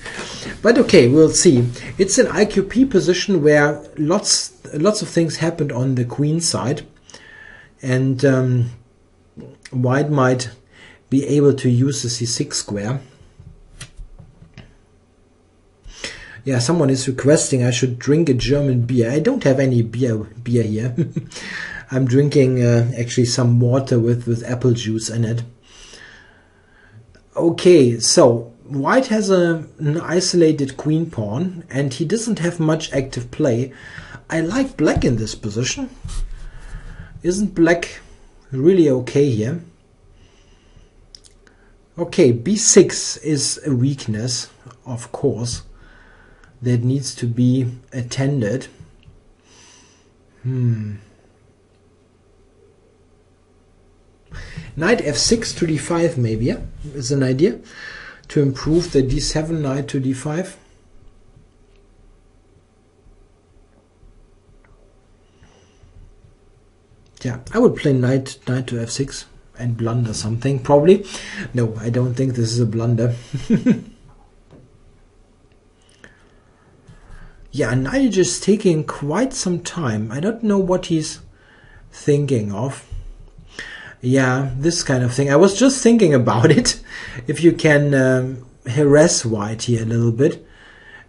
but okay, we'll see. It's an IQP position where lots of things happened on the queen side, and white might be able to use the c6 square. Yeah, someone is requesting I should drink a German beer. I don't have any beer here. I'm drinking actually some water with apple juice in it. Okay, so white has an isolated queen pawn, and he doesn't have much active play. I like black in this position. Isn't black really okay here? Okay, b6 is a weakness, of course, that needs to be attended. Knight f6 to d5 maybe, yeah, is an idea to improve the d7 knight to d5. Yeah, I would play knight to f6 and blunder something, probably. No, I don't think this is a blunder. Yeah, knight is just taking quite some time. I don't know what he's thinking of. Yeah, this kind of thing. I was just thinking about it. If you can harass white here a little bit,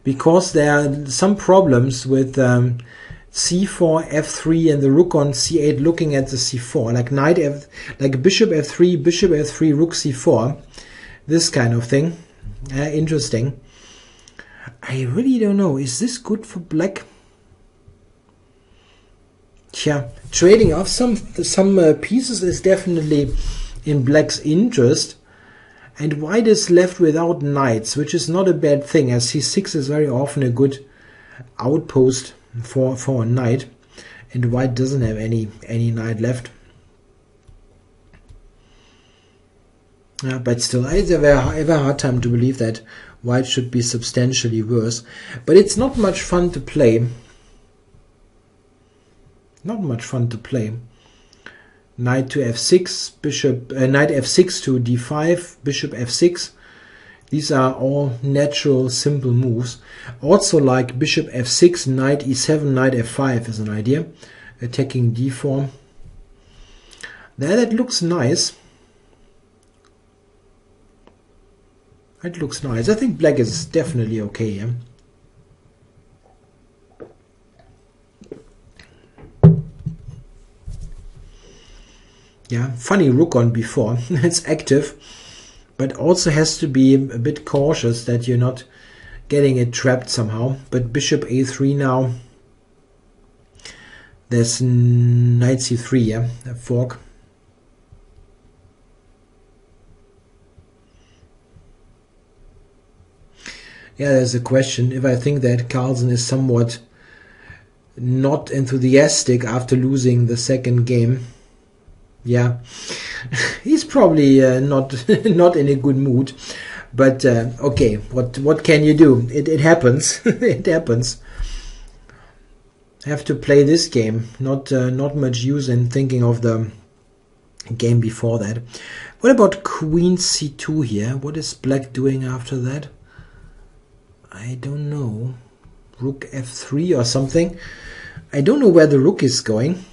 because there are some problems with c4, f3, and the rook on c8 looking at the c4, like like bishop f3, rook c4, this kind of thing. Interesting. I really don't know. Is this good for black? Yeah, trading off some pieces is definitely in black's interest, and white is left without knights, which is not a bad thing, as c6 is very often a good outpost for a knight, and white doesn't have any knight left. But still, I have a hard time to believe that white should be substantially worse. But it's not much fun to play. Not much fun to play. Knight to f6, knight f6 to d5, bishop f6. These are all natural, simple moves. Also, like bishop f6, knight e7, knight f5 is an idea. Attacking d4. There, that looks nice. That looks nice. I think black is definitely okay here. Yeah, funny rook on b4. It's active, but also has to be a bit cautious that you're not getting it trapped somehow. But bishop a3 now. There's knight c3, yeah, a fork. Yeah, there's a question if I think that Carlsen is somewhat not enthusiastic after losing the second game. Yeah, he's probably not in a good mood, but okay, what can you do? It happens. It happens. Have to play this game. Not much use in thinking of the game before that. What about queen c2 here? What is black doing after that? I don't know. Rook f3 or something. I don't know where the rook is going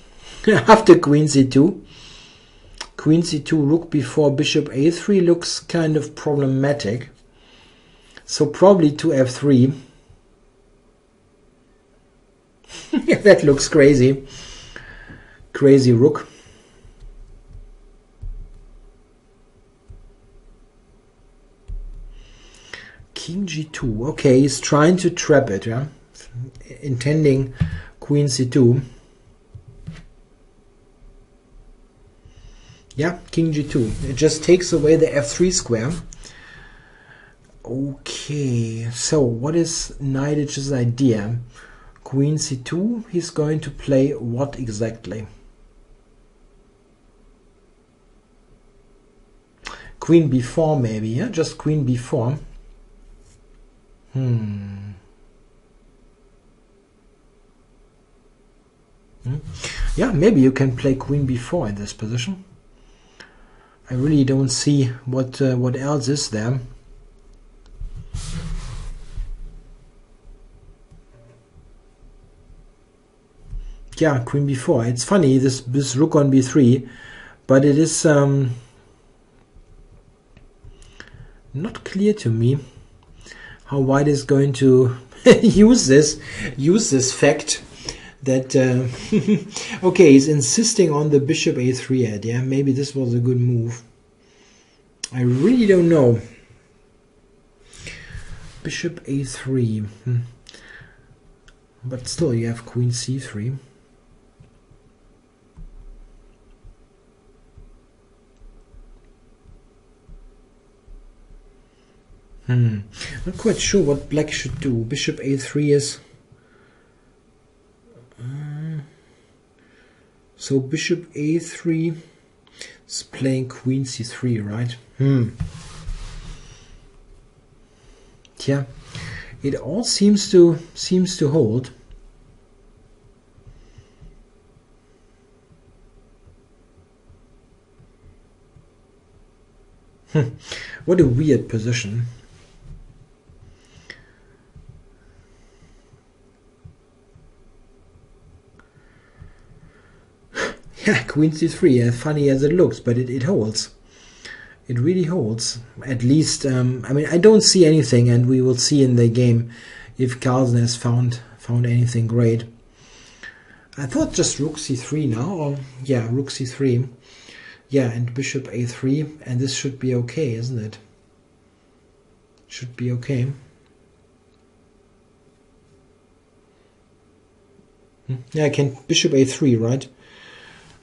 after queen c2. Queen c2, rook b4, bishop a3 looks kind of problematic. So probably to f3. That looks crazy. Crazy rook. King g2. Okay, he's trying to trap it, yeah? Intending queen c2. Yeah, king g2. It just takes away the f3 square. Okay, so what is Neidich's idea? Queen c2, he's going to play what exactly? Queen b4 maybe, yeah? Just queen b4. Yeah, maybe you can play queen b4 in this position. I really don't see what else is there. Yeah, queen b4. It's funny, this rook on b3, but it is not clear to me how white is going to use this fact that okay, he's insisting on the bishop a3 idea. Maybe this was a good move. I really don't know. Bishop a3, but still you have queen c3. Not quite sure what black should do. Bishop a3 is... so bishop a3 is playing queen c3, right? Yeah, it all seems to hold. What a weird position. Yeah, queen c3, as funny as it looks, but it holds. It really holds. At least, I mean, I don't see anything, and we will see in the game if Carlsen has found anything great. I thought just rook c3 now, or yeah, rook c3. Yeah, and bishop a3, and this should be okay, isn't it? Should be okay. Yeah, I can bishop a3, right?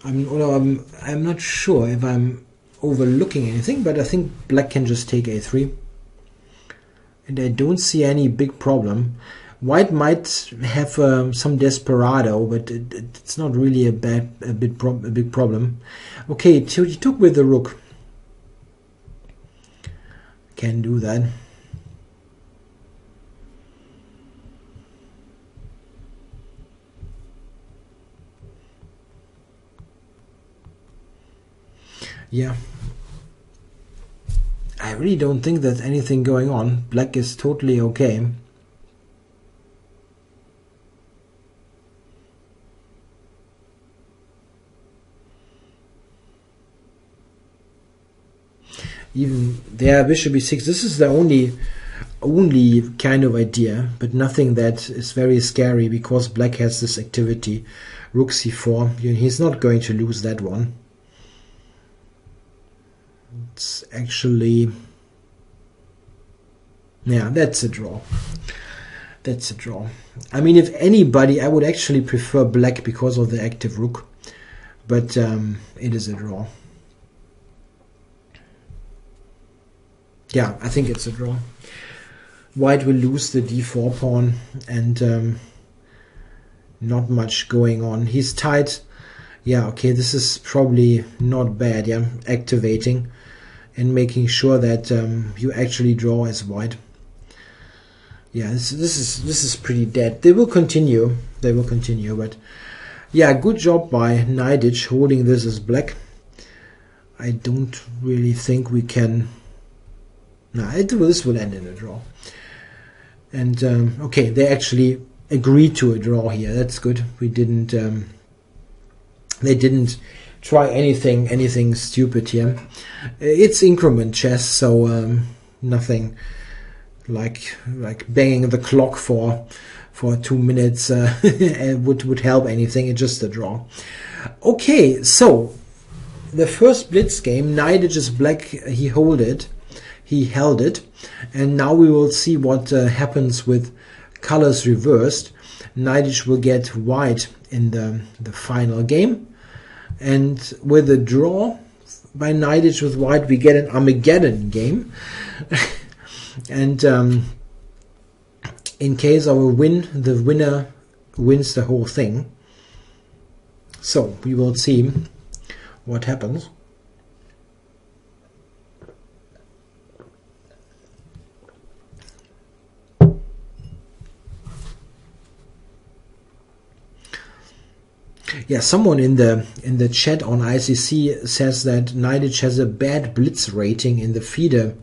I'm not sure if I'm overlooking anything, but I think black can just take a3, and I don't see any big problem. White might have some desperado, but it's not really a big problem. Okay, so he took with the rook. Can do that. Yeah, I really don't think there's anything going on. Black is totally okay. Even there, bishop e6. This is the only kind of idea, but nothing that is very scary, because black has this activity. Rook c4. He's not going to lose that one. It's actually, yeah, that's a draw. That's a draw. I mean, if anybody, I would actually prefer black because of the active rook, but it is a draw. Yeah, I think it's a draw. White will lose the d4 pawn, and not much going on. He's tied. Yeah, okay, this is probably not bad. Yeah, activating and making sure that you actually draw as white. Yeah, this is pretty dead. They will continue. They will continue, but yeah, good job by Neidich holding this as black. I don't really think we can. No, this will end in a draw. And okay, they actually agreed to a draw here. That's good. We didn't. They didn't try anything stupid here. It's increment chess, so nothing like banging the clock for 2 minutes would help anything. It's just a draw. Okay, so the first blitz game, Neidich is black. He held it, and now we will see what happens with colors reversed. Neidich will get white in the final game, and with a draw by Neidich with white, we get an Armageddon game. And in case of a win, the winner wins the whole thing. So we will see what happens. Yeah, someone in the chat on ICC says that Naidic has a bad blitz rating in the FIDE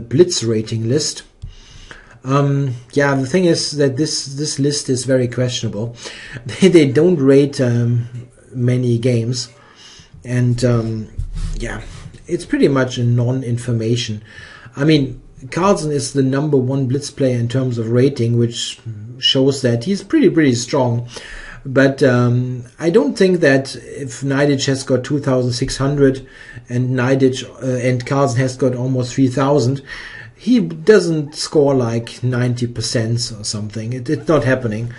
blitz rating list. Yeah, the thing is that this list is very questionable. They don't rate many games, and yeah, it's pretty much a non-information. I mean, Carlsen is the #1 blitz player in terms of rating, which shows that he's pretty strong. But I don't think that if Naidic has got 2,600 and and Carlsen has got almost 3,000, he doesn't score like 90% or something. It's not happening.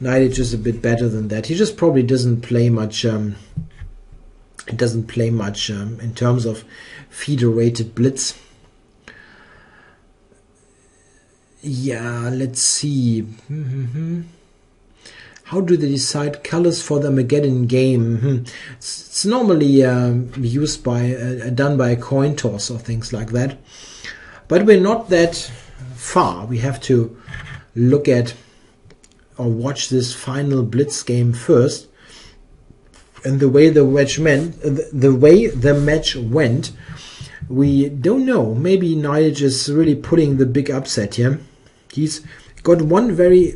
Naidic is a bit better than that. He just probably doesn't play much. In terms of FIDE-rated blitz. Yeah, let's see. How do they decide colors for the Armageddon game? It's normally used by done by a coin toss or things like that. But we're not that far. We have to look at or watch this final blitz game first. And the way the match went, we don't know. Maybe Naidic is really putting the big upset here. He's got one very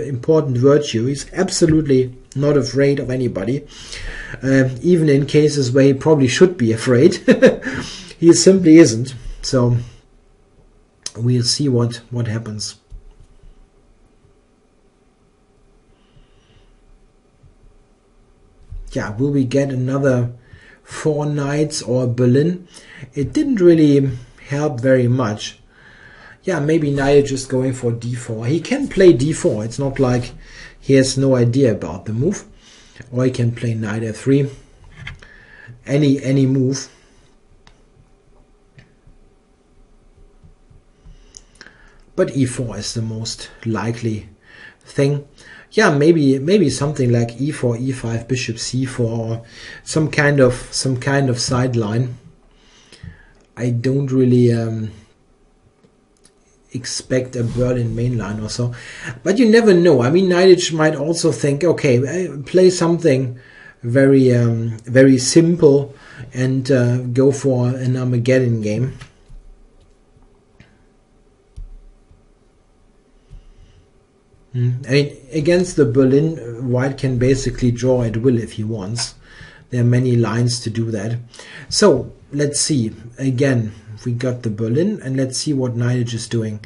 important virtue. He's absolutely not afraid of anybody, even in cases where he probably should be afraid. He simply isn't. So we'll see what happens. Yeah, will we get another 4 knights or Berlin? It didn't really help very much. Yeah, maybe Naidic is going for d4. He can play d4. It's not like he has no idea about the move. Or he can play knight f3. Any move. But e4 is the most likely thing. Yeah, maybe something like e4, e5, bishop c4, or some kind of sideline. I don't really expect a Berlin mainline or so, but you never know. I mean, Naidic might also think, okay, play something very simple and go for an Armageddon game. I mean, against the Berlin, White can basically draw at will if he wants. There are many lines to do that. So let's see. Again, we got the Berlin, and let's see what Naidic is doing.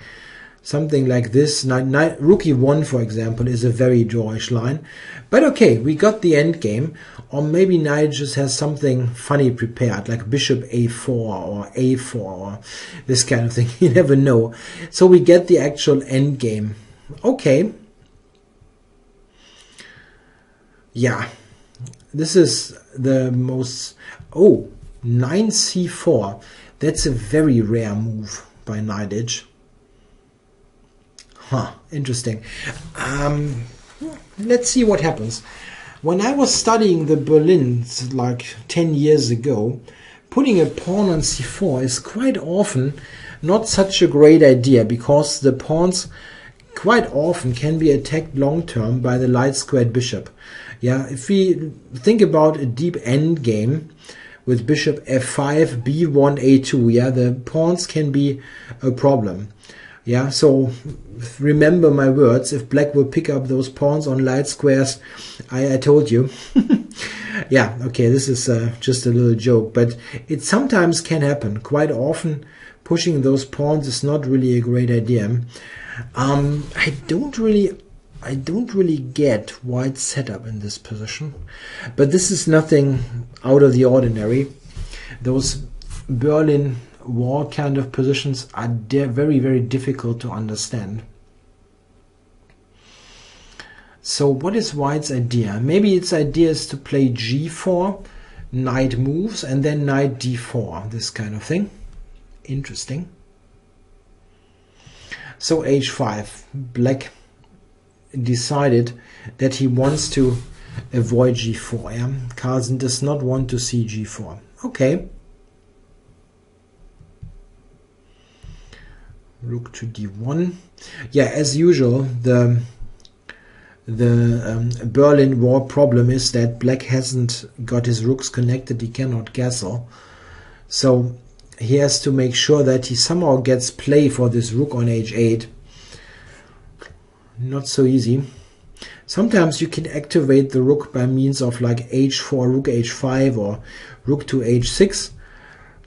Something like this. Rook e1, for example, is a very drawish line. But okay, we got the end game. Or maybe Naidic just has something funny prepared, like bishop a4 or a4 or this kind of thing. You never know. So we get the actual end game. Okay. Yeah. This is the most... Oh, 9c4. That's a very rare move by Naidic. Huh, interesting. Let's see what happens. When I was studying the Berlins like 10 years ago, putting a pawn on c4 is quite often not such a great idea, because the pawns quite often can be attacked long term by the light squared bishop. Yeah, if we think about a deep end game with bishop f5, b1, a2, yeah, the pawns can be a problem. Yeah, so remember my words. If black will pick up those pawns on light squares, I told you. Yeah, okay, this is just a little joke, but it sometimes can happen. Quite often, pushing those pawns is not really a great idea. I don't really get White's setup in this position, but this is nothing out of the ordinary. Those Berlin Wall kind of positions are very difficult to understand. So what is White's idea? Maybe its idea is to play g4, knight moves, and then knight d4, this kind of thing. Interesting. So h5, black decided that he wants to avoid g4. Yeah? Carlsen does not want to see g4. Okay. Rook to d1. Yeah, as usual, the Berlin Wall problem is that black hasn't got his rooks connected. He cannot castle. So he has to make sure that he somehow gets play for this rook on h8. Not so easy. Sometimes you can activate the rook by means of like h4, rook h5, or rook to h6.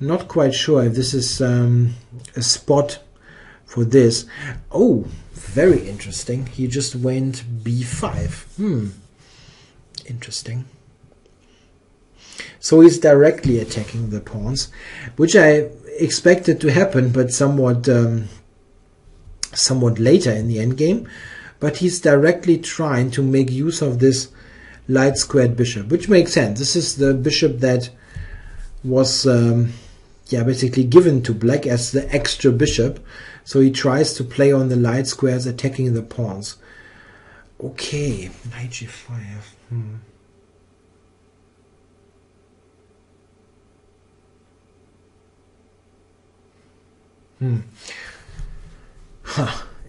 Not quite sure if this is a spot for this. Oh, very interesting. He just went b5. Interesting. So he's directly attacking the pawns, which I expected to happen, but somewhat later in the endgame. But he's directly trying to make use of this light squared bishop, which makes sense. This is the bishop that was basically given to black as the extra bishop. So he tries to play on the light squares, attacking the pawns. Okay, knight g5.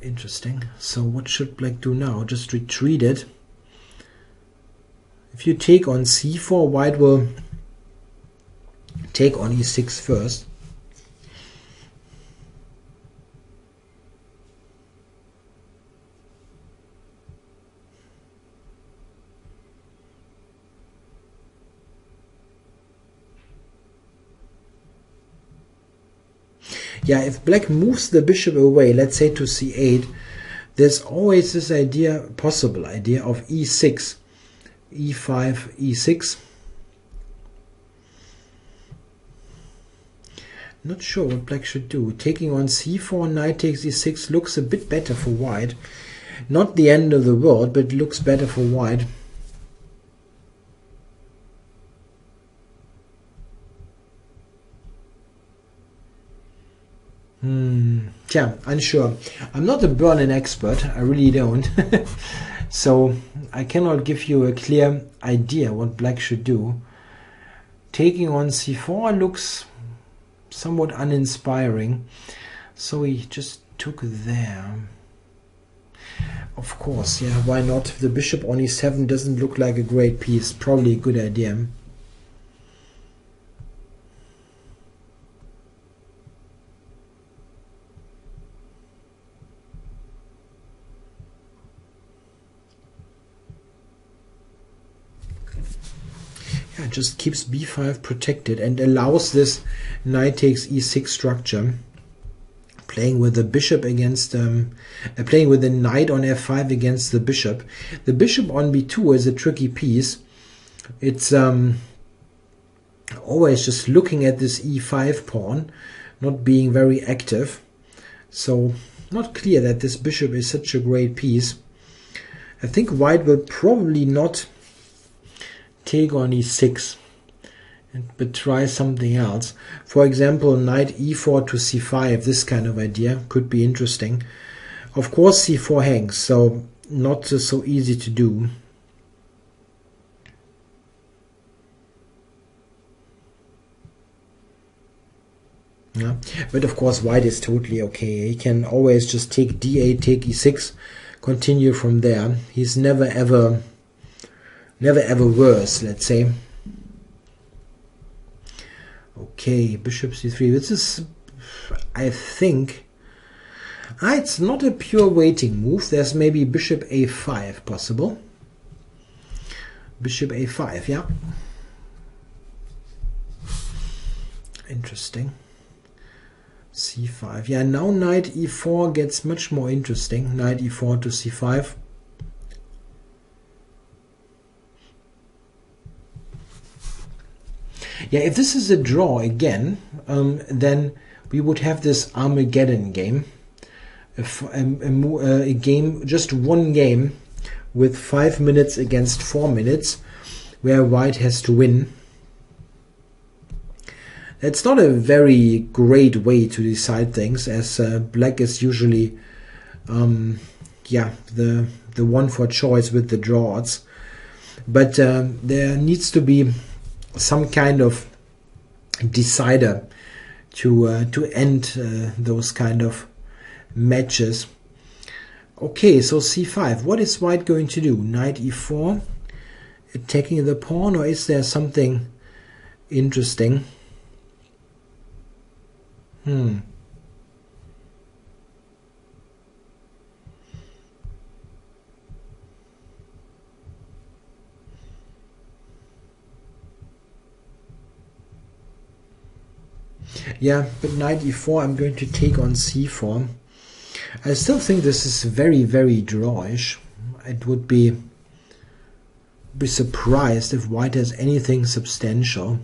Interesting. So what should black do now? Just retreat it. If you take on c4, white will take on e6 first. Yeah, if black moves the bishop away, let's say to c8, there's always this possible idea of e6, e5, e6. Not sure what black should do. Taking on c4, knight takes e6 looks a bit better for white. Not the end of the world, but looks better for white. Unsure. I'm not a Berlin expert, I really don't. So I cannot give you a clear idea what black should do. Taking on c4 looks somewhat uninspiring. So he just took there. Of course, yeah, why not? The bishop on e7 doesn't look like a great piece. Probably a good idea. Just keeps b5 protected and allows this knight takes e6 structure, playing with the bishop against playing with the knight on f5 against the bishop. The bishop on b2 is a tricky piece. It's always just looking at this e5 pawn, not being very active. So not clear that this bishop is such a great piece. I think white will probably not take on e6, but try something else. For example, knight e4 to c5, this kind of idea could be interesting. Of course c4 hangs, so not so easy to do. Yeah, but of course white is totally okay. He can always just take d8, take e6, continue from there. He's never ever worse, let's say. Okay, bishop c3. This is, I think, it's not a pure waiting move. There's maybe bishop a5 possible. Bishop a5, yeah. Interesting. c5. Yeah, now knight e4 gets much more interesting. Knight e4 to c5. Yeah, if this is a draw again, then we would have this Armageddon game. A game, just one game, with 5 minutes against 4 minutes, where white has to win. It's not a very great way to decide things, as black is usually yeah, the one for choice with the draw odds. But there needs to be some kind of decider to end those kind of matches. Okay, so c5. What is white going to do? Knight e4, attacking the pawn, or is there something interesting? Yeah, but knight e4, I'm going to take on c4. I still think this is very, very drawish. It would be surprised if white has anything substantial.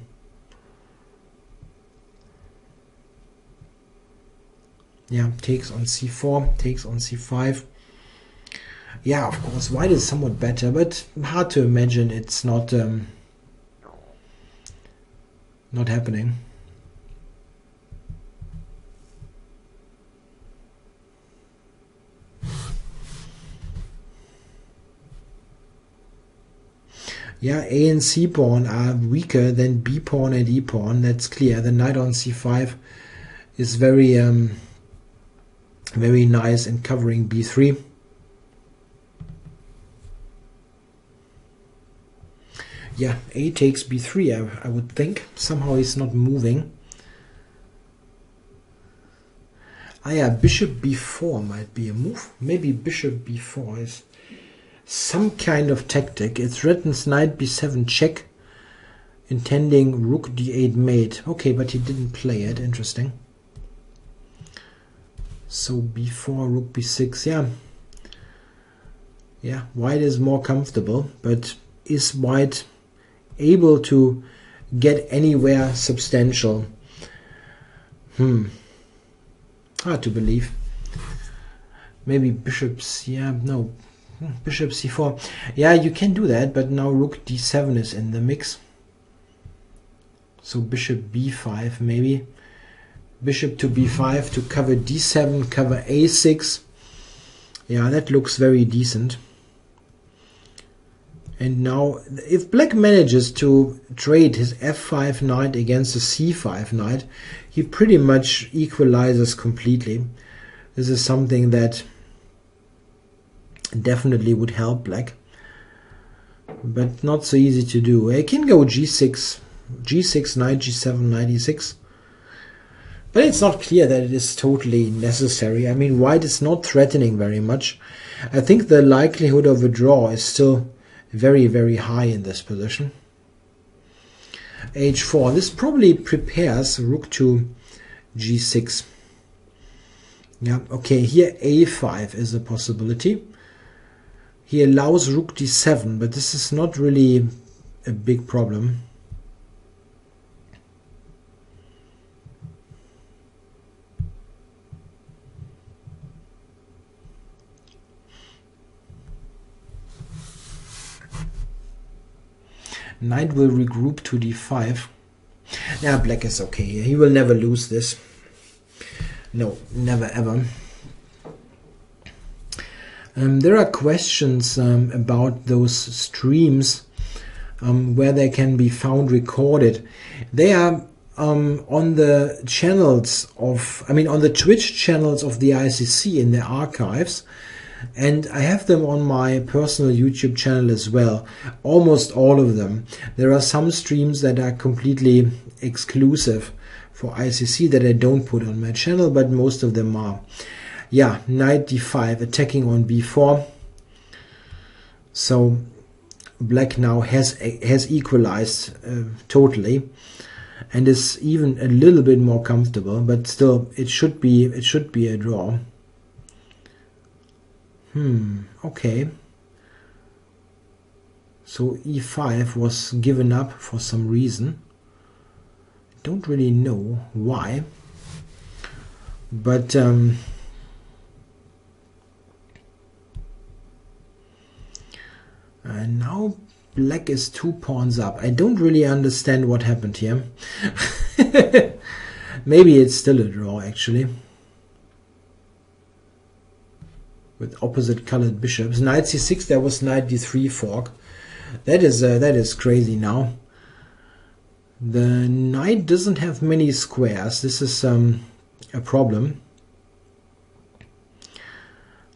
Yeah, takes on c4, takes on c5. Yeah, of course, white is somewhat better, but hard to imagine it's not happening. Yeah, A and C pawn are weaker than B pawn and E pawn. That's clear. The knight on C5 is very very nice in covering B3. Yeah, A takes B3. I would think somehow he's not moving. Ah, yeah, bishop B4 might be a move. Maybe bishop B4 is some kind of tactic. It threatens knight b7 check, intending rook d8 mate. Okay, but he didn't play it. Interesting. So b4, rook b6. Yeah, white is more comfortable, but is white able to get anywhere substantial? Hard to believe. Maybe bishops. Yeah, no. Bishop c4. Yeah, you can do that, but now rook d7 is in the mix. So bishop b5 maybe. Bishop to b5 to cover d7, cover a6. Yeah, that looks very decent. And now, if black manages to trade his f5 knight against the c5 knight, he pretty much equalizes completely. This is something that definitely would help black, but not so easy to do. I can go g6, knight g7, knight e6, but it's not clear that it is totally necessary. I mean, white is not threatening very much. I think the likelihood of a draw is still very, very high in this position. h4. This probably prepares rook to g6. Yeah, okay, here a5 is a possibility. He allows rook d7, but this is not really a big problem. Knight will regroup to d5. Yeah, black is okay. He will never lose this. No, never ever. There are questions about those streams where they can be found recorded. They are on the channels of, on the Twitch channels of the ICC in the archives, and I have them on my personal YouTube channel as well. Almost all of them. There are some streams that are completely exclusive for ICC that I don't put on my channel, but most of them are. Yeah, knight d5, attacking on b4. So black now has equalized totally, and is even a little bit more comfortable. But still, it should be a draw. Okay. So e5 was given up for some reason. Don't really know why, but now black is 2 pawns up. I don't really understand what happened here. Maybe it's still a draw, actually. With opposite colored bishops. Knight c6, there was knight d3 fork. That is crazy now. The knight doesn't have many squares. This is a problem.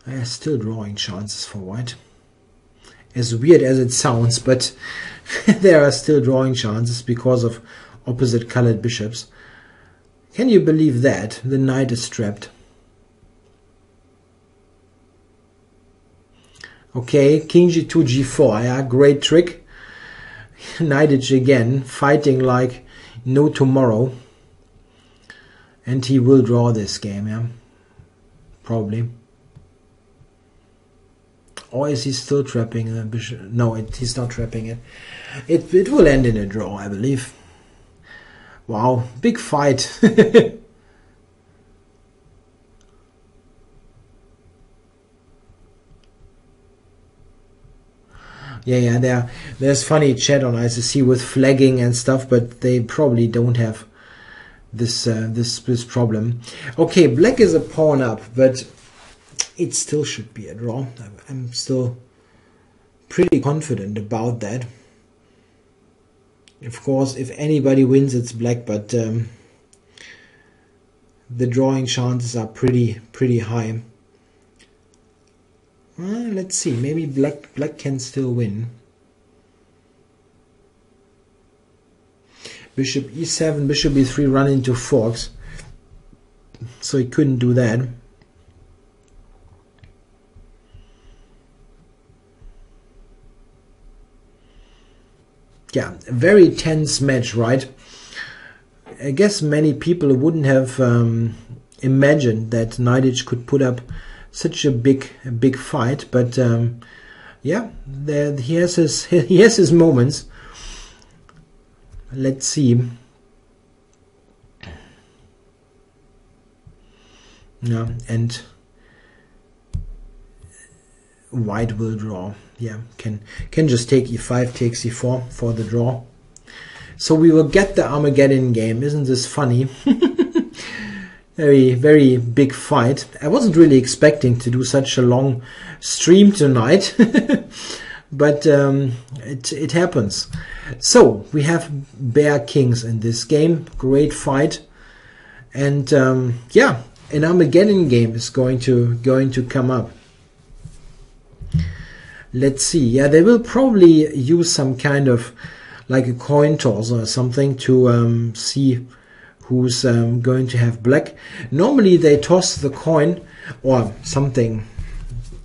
I are still drawing chances for white. As weird as it sounds, but there are still drawing chances because of opposite colored bishops. Can you believe that? The knight is trapped. Okay, king g2, g4, yeah, great trick. Knightage again, fighting like no tomorrow. And he will draw this game, yeah, probably. Or is he still trapping the bishop? No, he's not trapping it. It will end in a draw, I believe. Wow, big fight. Yeah, there's funny chat on ICC with flagging and stuff, but they probably don't have this this problem. Okay, black is a pawn up, but it still should be a draw. I'm still pretty confident about that. Of course, if anybody wins, it's black, but the drawing chances are pretty high. Let's see, maybe black can still win. Bishop e7, bishop e3 run into forks, so he couldn't do that. Yeah, a very tense match, right? I guess many people wouldn't have imagined that Knightage could put up such a big fight, but yeah, he has his moments. Let's see. Yeah, and white will draw. Yeah, can just take e5, take c4 for the draw. So we will get the Armageddon game. Isn't this funny? Very big fight. I wasn't really expecting to do such a long stream tonight, but it happens. So we have bare kings in this game. Great fight, and yeah, an Armageddon game is going to come up. Let's see. Yeah, they will probably use some kind of like a coin toss or something to see who's going to have black. Normally they toss the coin or something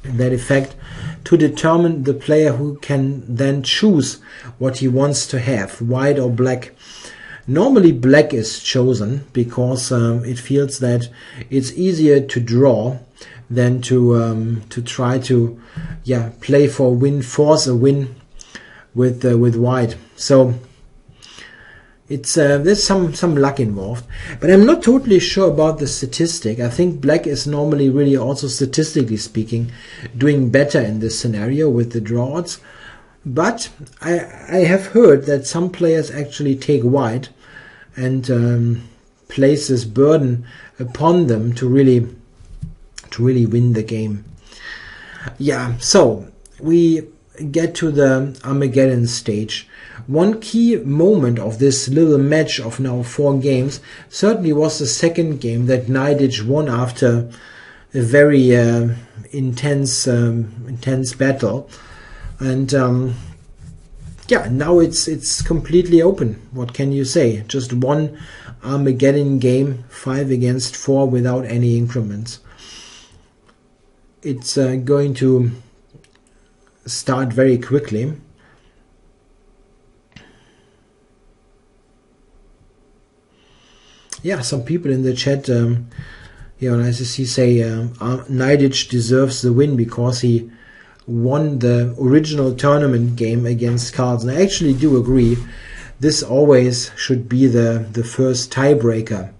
in that effect to determine the player who can then choose what he wants to have, white or black. Normally black is chosen because it feels that it's easier to draw than to try to play for a win, force a win with white. So it's there's some luck involved, but I'm not totally sure about the statistic. I think black is normally really also statistically speaking doing better in this scenario with the draw odds. But I have heard that some players actually take white and place this burden upon them to really win the game. Yeah, so we get to the Armageddon stage. One key moment of this little match of now 4 games certainly was the second game that Knightage won after a very intense battle, and yeah, now it's completely open. What can you say? Just one Armageddon game, 5 against 4 without any increments. It's going to start very quickly. Yeah, some people in the chat here on ICC say Knightage deserves the win because he won the original tournament game against Carlsen. I actually do agree. This always should be the first tiebreaker.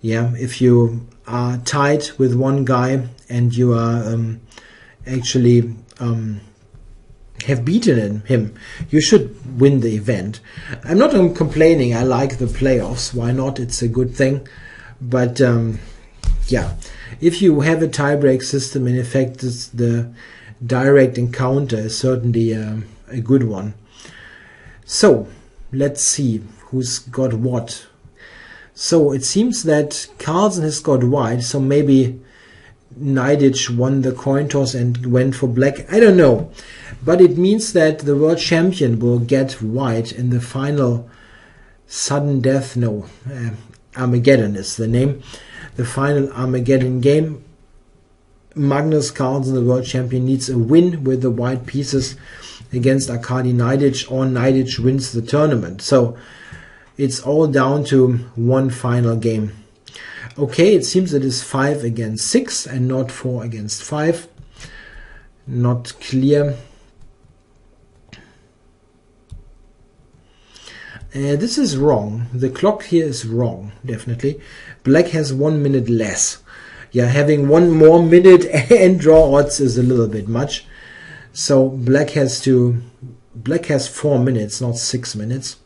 Yeah, if you are tied with one guy and you are actually have beaten him, you should win the event. I'm not complaining. I like the playoffs. Why not? It's a good thing. But yeah, if you have a tiebreak system, in effect, the direct encounter is certainly a good one. So let's see who's got what. So it seems that Carlsen has got white, so maybe Naiditsch won the coin toss and went for black. I don't know. But it means that the world champion will get white in the final sudden death. No, Armageddon is the name. The final Armageddon game. Magnus Carlsen, the world champion, needs a win with the white pieces against Arkady Naiditsch, or Naiditsch wins the tournament. So it's all down to one final game. Okay, it seems it is 5 against 6 and not 4 against 5. Not clear. This is wrong. The clock here is wrong, definitely. Black has 1 minute less. Yeah, having 1 more minute and draw odds is a little bit much. So black has 4 minutes, not 6 minutes.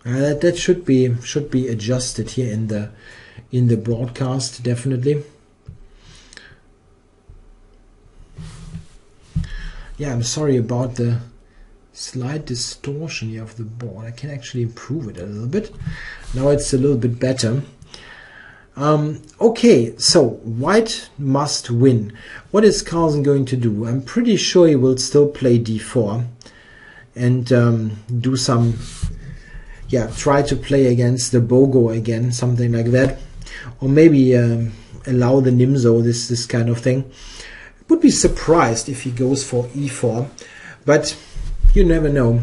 That should be adjusted here in the broadcast, definitely. Yeah, I'm sorry about the slight distortion here of the board. I can actually improve it a little bit. Now it's a little bit better. Okay, so white must win. What is Carlsen going to do? I'm pretty sure he will still play d4 and do some, yeah, try to play against the Bogo again, something like that, or maybe allow the Nimzo, this kind of thing. Would be surprised if he goes for e4, but you never know.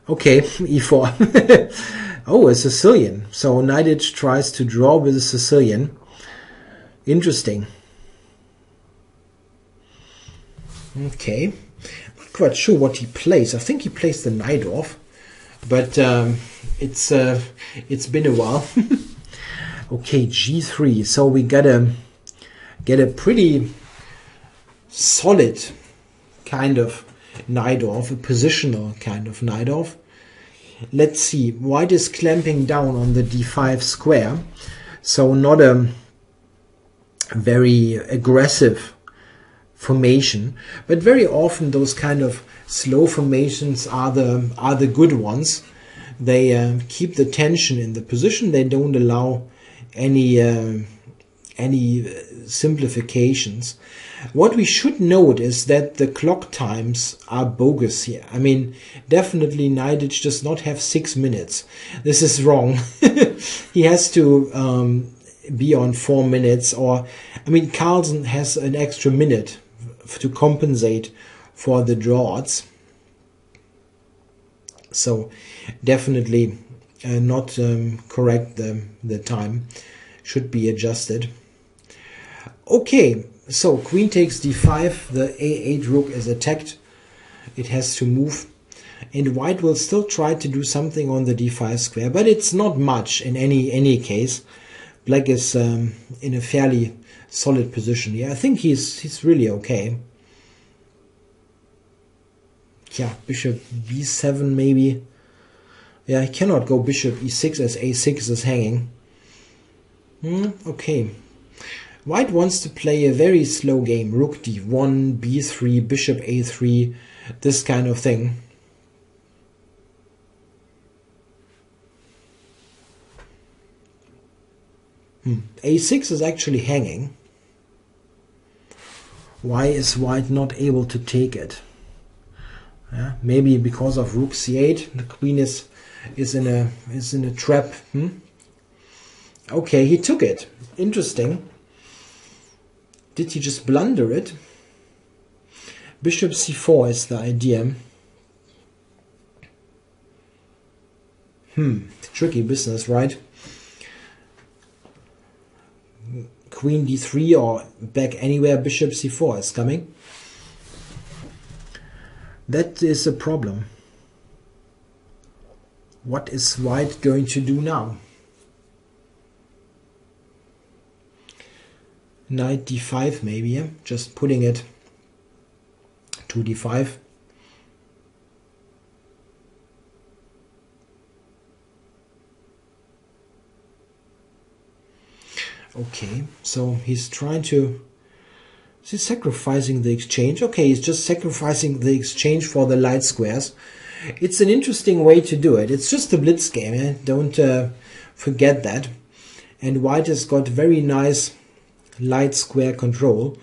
Okay, e4. Oh, a Sicilian. So Naiditsch tries to draw with a Sicilian. Interesting. Okay, not quite sure what he plays. I think he plays the knight off, but it's been a while. Okay, g3. So we gotta get a pretty solid kind of knight off, a positional kind of knight off. Let's see, white is clamping down on the d5 square, so not a very aggressive formation, but very often those kind of slow formations are the good ones. They keep the tension in the position. They don't allow any simplifications. What we should note is that the clock times are bogus here. I mean, definitely Naiditsch does not have 6 minutes. This is wrong. He has to be on 4 minutes, or, I mean, Carlsen has an extra minute to compensate for the draw odds. So definitely not correct. The time should be adjusted. Okay, so queen takes d5, the a8 rook is attacked, it has to move, and white will still try to do something on the d5 square, but it's not much in any case. Black is in a fairly solid position here. I think he's really okay. Yeah, bishop b7 maybe. Yeah, I cannot go bishop e6 as a6 is hanging. Okay. White wants to play a very slow game. Rook d1, b3, bishop a3, this kind of thing. A6 is actually hanging. Why is white not able to take it? Yeah, maybe because of rook c8. The queen is in a trap. Okay, he took it. Interesting. Did he just blunder it? Bishop c4 is the idea. Tricky business, right? Queen d3 or back anywhere, bishop c4 is coming. That is a problem. What is white going to do now? Knight d5 maybe, yeah? Just putting it to d5. Okay, so he's trying to... He's sacrificing the exchange. Okay, he's just sacrificing the exchange for the light squares. It's an interesting way to do it. It's just a blitz game, eh? Don't forget that. And white has got very nice light square control.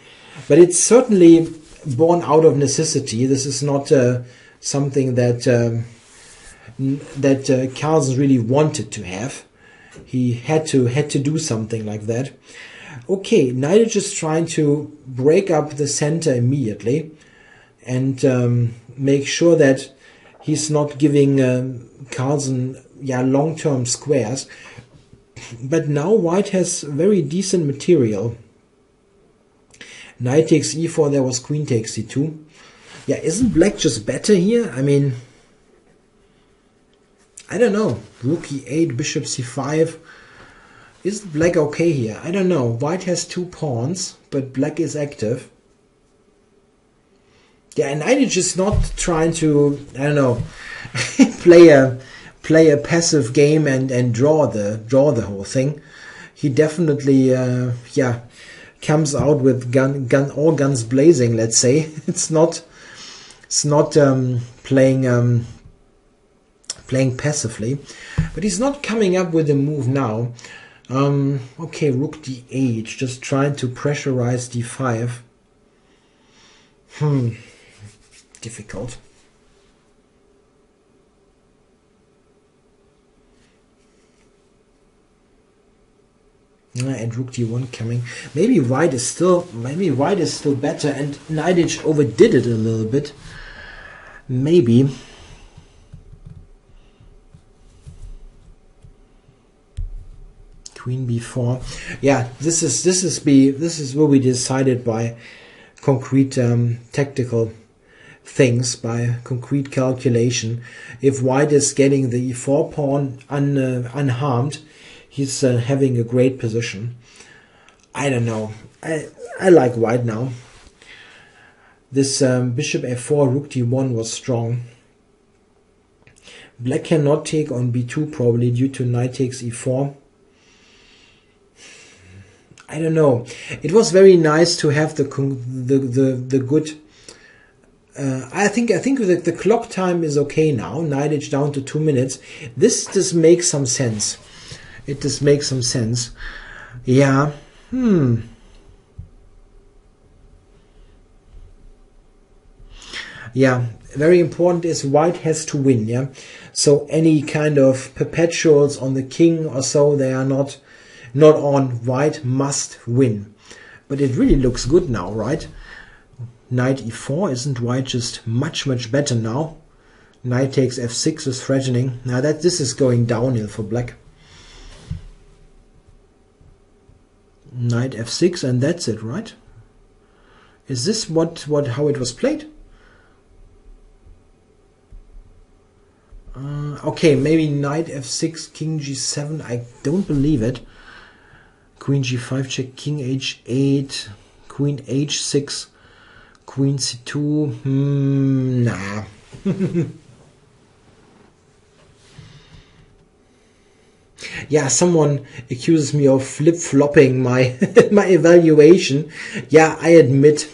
But it's certainly born out of necessity. This is not something that Carlsen really wanted to have. He had to do something like that. Okay, knight is just trying to break up the center immediately and make sure that he's not giving Carlsen long-term squares. But now white has very decent material. Knight takes e4, there was queen takes c2. Yeah, isn't black just better here? I mean, I don't know. Rook e8, bishop c5. Isn't black okay here? I don't know. White has 2 pawns, but black is active. Yeah, and knight is just not trying to, I don't know, play a passive game and draw the whole thing. He definitely comes out with all guns blazing, let's say. It's not playing passively, but he's not coming up with a move now. Okay, rook d8, just trying to pressurize d5. Difficult. And rook d1 coming. Maybe white is still better, and knight overdid it a little bit. Maybe. Queen b4. Yeah, this will be decided by concrete tactical things, by concrete calculation. If white is getting the e4 pawn unharmed, he's having a great position. I don't know. I like white now. This bishop f4, rook d1 was strong. Black cannot take on b2 probably due to knight takes e4. I don't know. It was very nice to have the good. I think the clock time is okay now. Knight edge down to 2 minutes. This does make some sense. It does make some sense. Yeah. Yeah. Very important is white has to win. Yeah. So any kind of perpetuals on the king or so, they are not on. White must win. But it really looks good now, right? Knight e4, isn't white just much better now? Knight takes f6 is threatening. Now this is going downhill for black. Knight f6, and that's it, right? Is this how it was played? Okay, maybe knight f6, king g7. I don't believe it. Queen g5 check, king h8, queen h6, queen c2. Nah. Yeah, someone accuses me of flip-flopping my my evaluation. Yeah, I admit.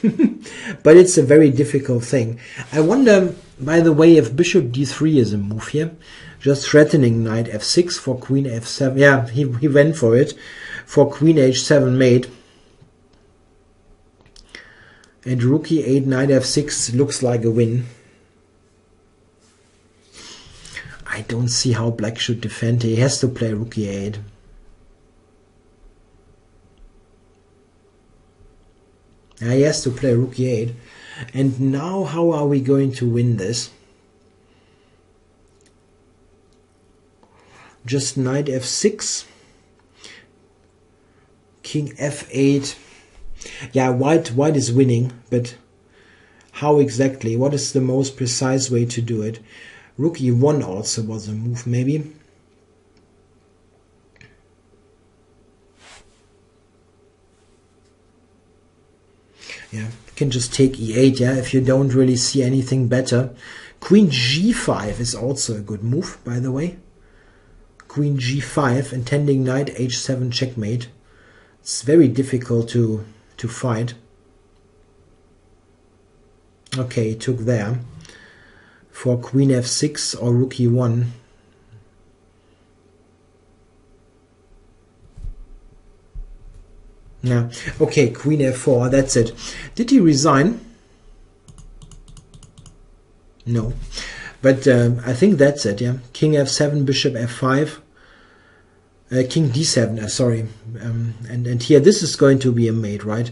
But it's a very difficult thing. I wonder, by the way, if bishop d3 is a move here. Just threatening knight f6 for queen f7. Yeah, he went for it. For queen h7 mate. And rook e8, knight f6 looks like a win. I don't see how black should defend. He has to play rook e8. He has to play rook e8. And now how are we going to win this? Just knight f6. King f8. Yeah, white is winning, but how exactly? What is the most precise way to do it? Rook e1 also was a move, maybe. Yeah, you can just take e8, yeah, if you don't really see anything better. Queen g5 is also a good move, by the way. Queen g5, intending knight h7 checkmate. It's very difficult to fight. Okay, he took there. For queen f6 or rook e1. Yeah, okay, queen f4, that's it. Did he resign? No, but I think that's it, yeah. King f7, bishop f5, king d7, sorry. And here, this is going to be a mate, right?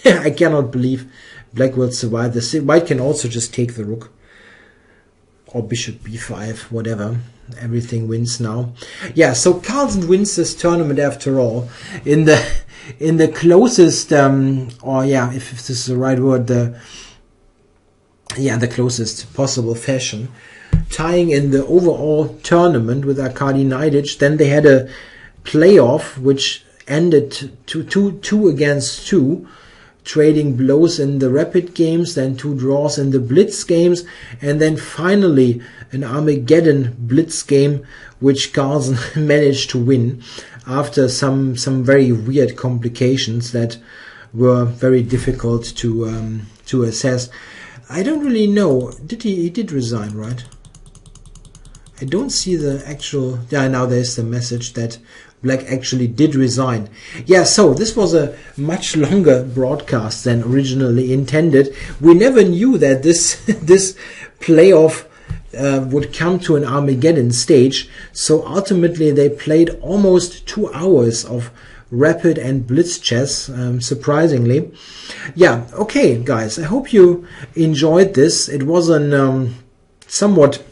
I cannot believe black will survive this. White can also just take the rook. Or bishop b5, whatever. Everything wins now. Yeah, so Carlsen wins this tournament after all. In the closest, or yeah, if this is the right word, the closest possible fashion, tying in the overall tournament with Arkady Neidich. Then they had a playoff which ended 2 against 2, trading blows in the rapid games, then 2 draws in the blitz games, and then finally an Armageddon blitz game which Carlsen managed to win after some very weird complications that were very difficult to assess. I don't really know. He did resign, right? I don't see the actual... Yeah, now there's the message that black actually did resign. Yeah, so this was a much longer broadcast than originally intended. We never knew that this playoff would come to an Armageddon stage. So ultimately they played almost 2 hours of rapid and blitz chess, surprisingly. Yeah, okay, guys, I hope you enjoyed this. It was an somewhat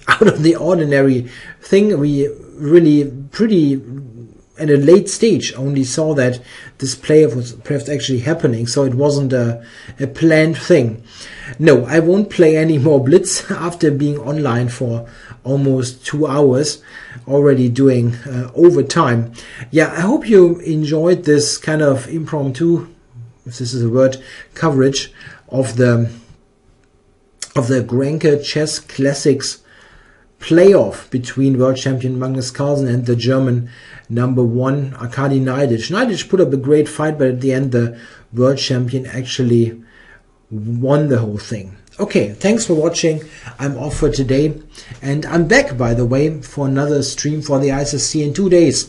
out of the ordinary thing. We really pretty at a late stage only saw that this playoff was perhaps actually happening, so it wasn't a planned thing. No, I won't play any more blitz after being online for almost 2 hours, already doing overtime. Yeah, I hope you enjoyed this kind of impromptu, if this is a word, coverage of the GRENKE Chess Classics playoff between world champion Magnus Carlsen and the German #1 Arkady Neidich. Neidich put up a great fight, but at the end the world champion actually won the whole thing. Okay, thanks for watching. I'm off for today, and I'm back, by the way, for another stream for the ISSC in 2 days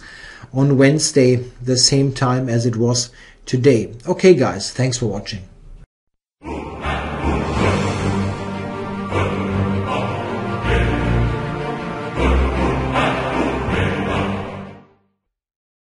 on Wednesday, the same time as it was today. Okay guys, thanks for watching.